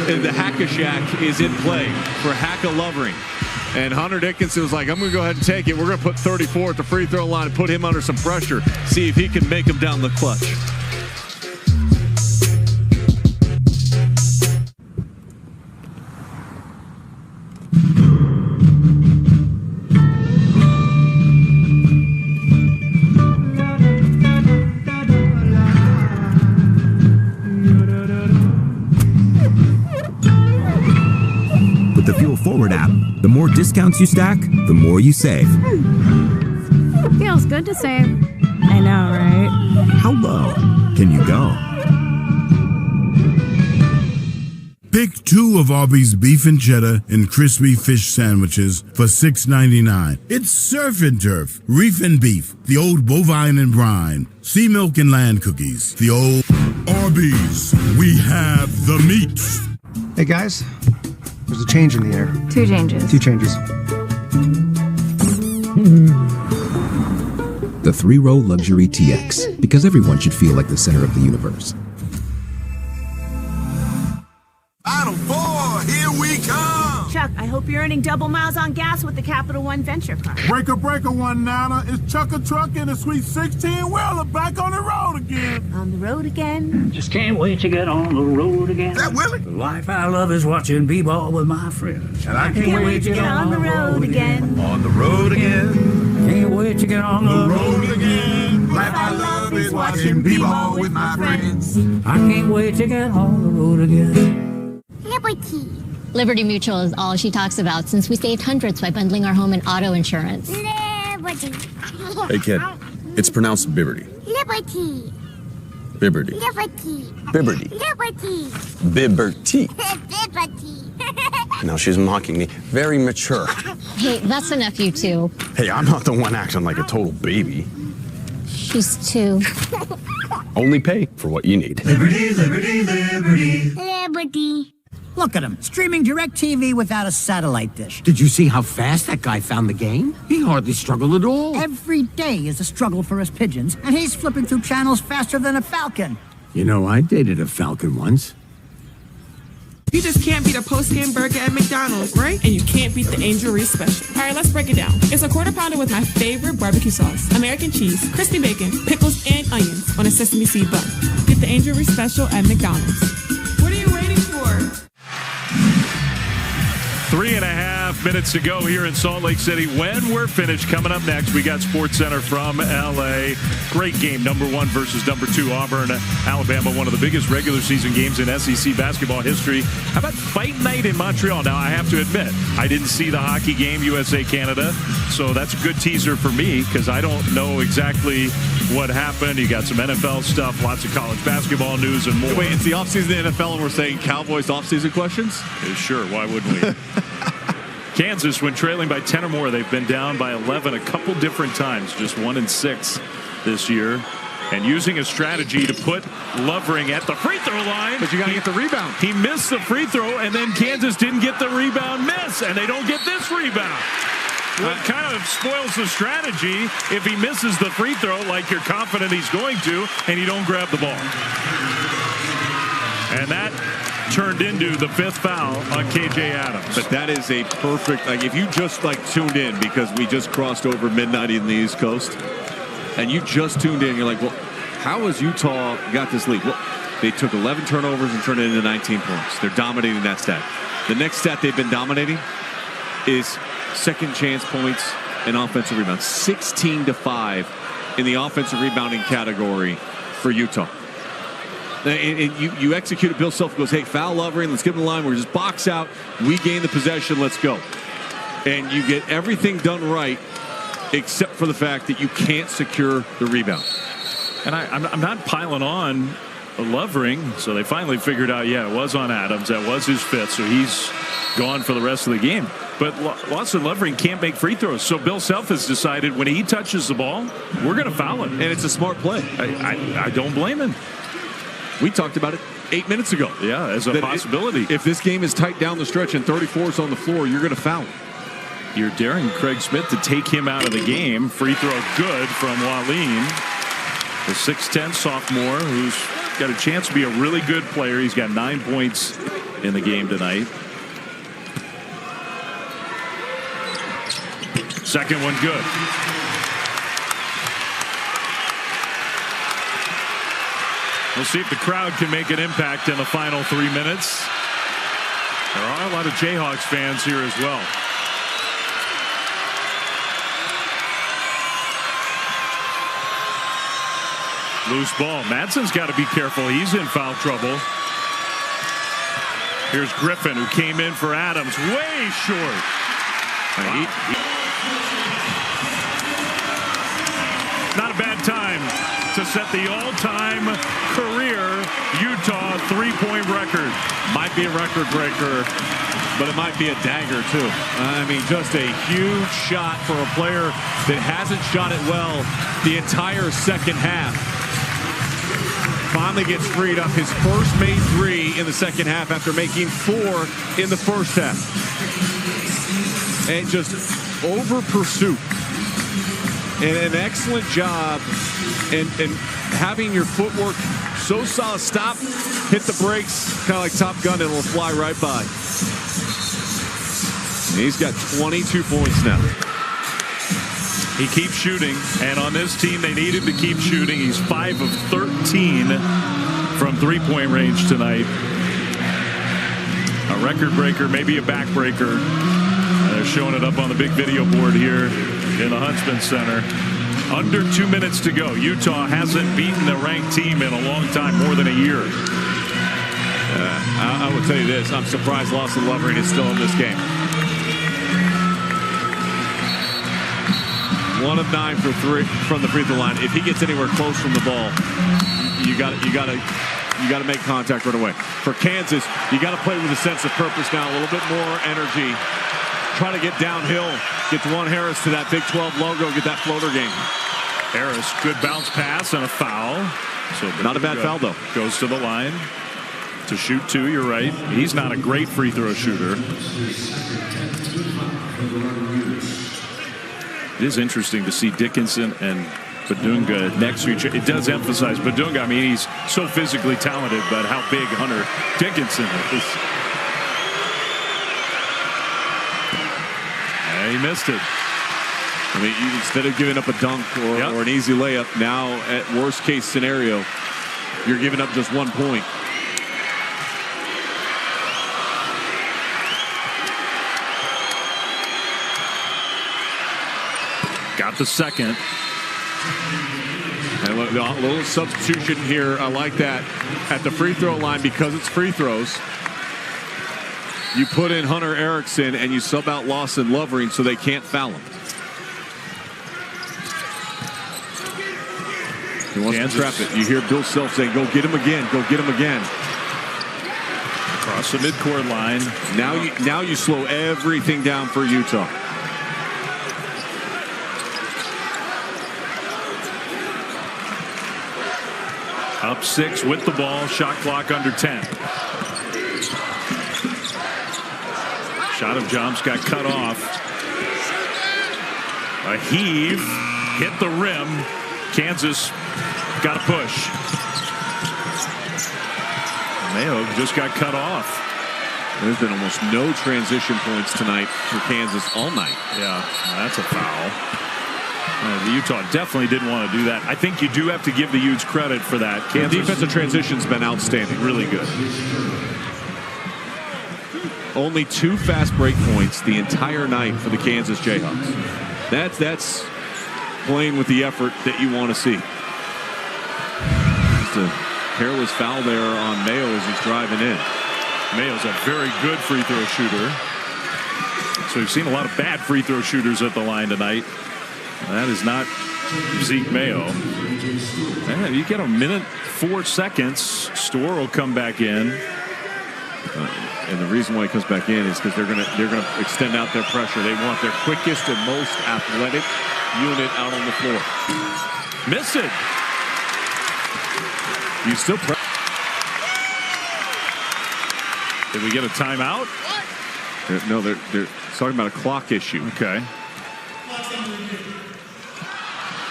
And the Hack-a-Shack is in play for Hack-a-Lovering. And Hunter Dickinson was like, I'm going to go ahead and take it. We're going to put 34 at the free throw line and put him under some pressure. See if he can make him down the clutch. With the Fuel Forward app, the more discounts you stack, the more you save. Feels good to save. I know, right? How low can you go? Pick 2 of Arby's beef and cheddar and crispy fish sandwiches for $6.99. It's Surf and Turf, reef and beef, the old bovine and brine, sea milk and land cookies, the old Arby's. We have the meats. Hey guys, there's a change in the air. 2 changes. 2 changes. The 3-row luxury TX, because everyone should feel like the center of the universe. Final 4, here we come! Chuck, I hope you're earning double miles on gas with the Capital One Venture Card. Breaker, one, Nana. It's Chuck a Truck and a sweet 16-wheeler back on the road again. On the road again. Just can't wait to get on the road again. That Willie? The life I love is watching b-ball with my friends. And I can't wait to get on the road again. On the road again. Can't wait to get on the road again. Life I love is watching b-ball with my friends. I can't wait to get on the road again. Liberty. Liberty Mutual is all she talks about since we saved hundreds by bundling our home and auto insurance. Liberty. Hey, kid. It's pronounced Bibberty. Liberty. Bibberty. Liberty. Bibberty. Liberty. Bibberty. Liberty. No, she's mocking me. Very mature. Hey, that's enough, you two. Hey, I'm not the one acting like a total baby. She's two. Only pay for what you need. Liberty, liberty, liberty. Liberty. Look at him, streaming DirecTV without a satellite dish. Did you see how fast that guy found the game? He hardly struggled at all. Every day is a struggle for us pigeons, and he's flipping through channels faster than a falcon. You know, I dated a falcon once. You just can't beat a post-game burger at McDonald's, right? And you can't beat the Angel Reese Special. All right, let's break it down. It's a quarter pounder with my favorite barbecue sauce, American cheese, crispy bacon, pickles, and onions on a sesame seed bun. Get the Angel Reese Special at McDonald's. What are you waiting for? 3.5 minutes to go here in Salt Lake City. When we're finished, coming up next, we got SportsCenter from L.A. Great game, number 1 versus number 2 Auburn, Alabama. One of the biggest regular season games in SEC basketball history. How about Fight Night in Montreal? Now, I have to admit, I didn't see the hockey game, USA-Canada, so that's a good teaser for me because I don't know exactly what happened. You got some NFL stuff, lots of college basketball news and more. Wait, it's the offseason in the NFL and we're saying Cowboys offseason questions? Yeah, sure, why wouldn't we? Kansas, when trailing by 10 or more, they've been down by 11 a couple different times, just 1-6 this year. And using a strategy to put Lovering at the free throw line. But you got to get the rebound. He missed the free throw, and then Kansas didn't get the rebound miss, and they don't get this rebound. Well, it kind of spoils the strategy if he misses the free throw like you're confident he's going to, and you don't grab the ball. And that turned into the 5th foul on KJ Adams. But that is a perfect, like if you just tuned in because we just crossed over midnight in the East Coast and you just tuned in, you're like, well, how has Utah got this lead? Well, they took 11 turnovers and turned it into 19 points. They're dominating that stat. The next stat they've been dominating is second chance points and offensive rebounds. 16-5 in the offensive rebounding category for Utah. And you execute it. Bill Self goes, hey, foul Lovering, let's give him the line. We're just box out. We gain the possession. Let's go. And you get everything done right except for the fact that you can't secure the rebound. And I'm not piling on Lovering. So they finally figured out, yeah, it was on Adams. That was his 5th. So he's gone for the rest of the game. But Lawson Lovering can't make free throws. So Bill Self has decided when he touches the ball, we're going to foul him. And it's a smart play. I don't blame him. We talked about it 8 minutes ago. Yeah, as a possibility. If this game is tight down the stretch and 34 is on the floor, you're going to foul him. You're daring Craig Smith to take him out of the game. Free throw good from Wallin. The 6'10 sophomore who's got a chance to be a really good player. He's got 9 points in the game tonight. Second one good. We'll see if the crowd can make an impact in the final 3 minutes. There are a lot of Jayhawks fans here as well. Loose ball. Madsen's got to be careful. He's in foul trouble. Here's Griffin, who came in for Adams. Way short. Not a bad time to set the all-time career Utah three-point record. Might be a record breaker, but it might be a dagger too. I mean, just a huge shot for a player that hasn't shot it well the entire second half. Finally gets freed up. His first made 3 in the second half after making 4 in the first half. And just over pursuit. And an excellent job and having your footwork so solid. Stop, hit the brakes, kind of like Top Gun, and it'll fly right by. And he's got 22 points now. He keeps shooting, and on this team, they need him to keep shooting. He's 5 of 13 from three-point range tonight. A record breaker, maybe a backbreaker. They're showing it up on the big video board here in the Huntsman Center. Under 2 minutes to go. Utah hasn't beaten a ranked team in a long time, more than a year. I will tell you this. I'm surprised Lawson Lovering is still in this game. 1 of 9 for 3 from the free throw line. If he gets anywhere close from the ball, you got to make contact right away. For Kansas, you got to play with a sense of purpose now, a little bit more energy. Try to get downhill, get Juwan Harris to that Big 12 logo, get that floater game. Harris, good bounce pass and a foul. So not a bad foul, though. Goes to the line to shoot 2, you're right. He's not a great free throw shooter. It is interesting to see Dickinson and Badunga next to each other. It does emphasize Badunga. I mean, he's so physically talented, but how big Hunter Dickinson is. He missed it. I mean, instead of giving up a dunk or an easy layup, now at worst case scenario, you're giving up just 1 point. Got the second. And a little substitution here. I like that. At the free throw line, because it's free throws, you put in Hunter Erickson and you sub out Lawson Lovering so they can't foul him. He wants to trap it. You hear Bill Self saying, go get him again, go get him again. Across the midcourt line. Now you slow everything down for Utah. Up 6 with the ball, shot clock under 10. Shot of Joms got cut off. A heave, hit the rim. Kansas got a push. Mayo just got cut off. There's been almost no transition points tonight for Kansas all night. Yeah, that's a foul. The Utah definitely didn't want to do that. I think you do have to give the Utes credit for that. Kansas defensive transition's been outstanding. Really good. Only 2 fast break points the entire night for the Kansas Jayhawks. That's playing with the effort that you want to see. Just a careless foul there on Mayo as he's driving in. Mayo's a very good free throw shooter. So we've seen a lot of bad free throw shooters at the line tonight. That is not Zeke Mayo. Man, you get a minute 4 seconds. Storr will come back in. And the reason why he comes back in is because they're gonna extend out their pressure. They want their quickest and most athletic unit out on the floor. Miss it. You still Did we get a timeout? No, they're talking about a clock issue. Okay.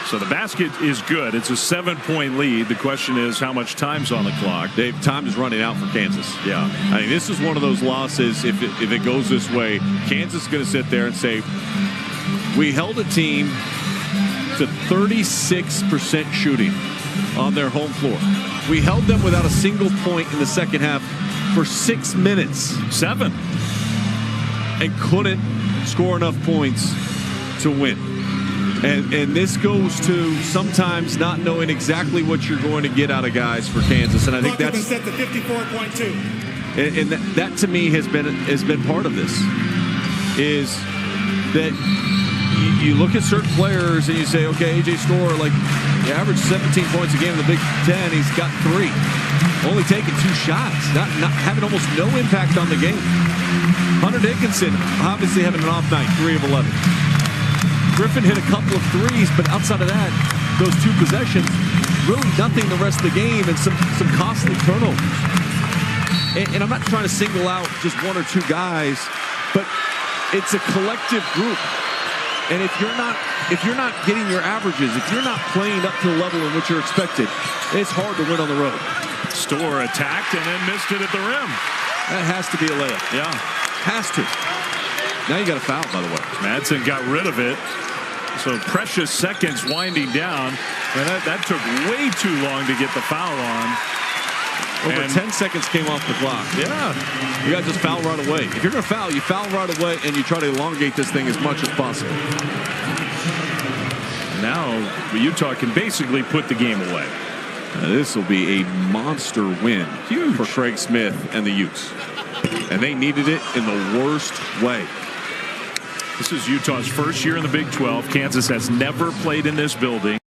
So the basket is good. It's a 7-point lead. The question is how much time's on the clock. Dave, time is running out for Kansas. Yeah. I mean, this is one of those losses. If it goes this way, Kansas is going to sit there and say, we held a team to 36% shooting on their home floor. We held them without a single point in the second half for 6 minutes. 7. And couldn't score enough points to win. And this goes to sometimes not knowing exactly what you're going to get out of guys for Kansas, and I think that's set to 54.2. And that to me has been part of this. Is that you look at certain players and you say, okay, AJ Storr, like, he averaged 17 points a game in the Big Ten. He's got 3, only taking 2 shots, not having almost no impact on the game. Hunter Dickinson obviously having an off night, 3 of 11. Griffin hit a couple of threes, but outside of that, those 2 possessions, really nothing the rest of the game, and some costly turnovers. And I'm not trying to single out just 1 or 2 guys, but it's a collective group. And if you're not getting your averages, if you're not playing up to the level in which you're expected, it's hard to win on the road. Storr attacked and then missed it at the rim. That has to be a layup. Yeah. Has to. Now you got a foul, by the way. Madsen got rid of it. So precious seconds winding down. And that took way too long to get the foul on. Over 10 seconds came off the clock. Yeah. You got to just foul right away. If you're going to foul, you foul right away, and you try to elongate this thing as much as possible. Now Utah can basically put the game away. This will be a monster win for Craig Smith and the Utes. And they needed it in the worst way. This is Utah's first year in the Big 12. Kansas has never played in this building.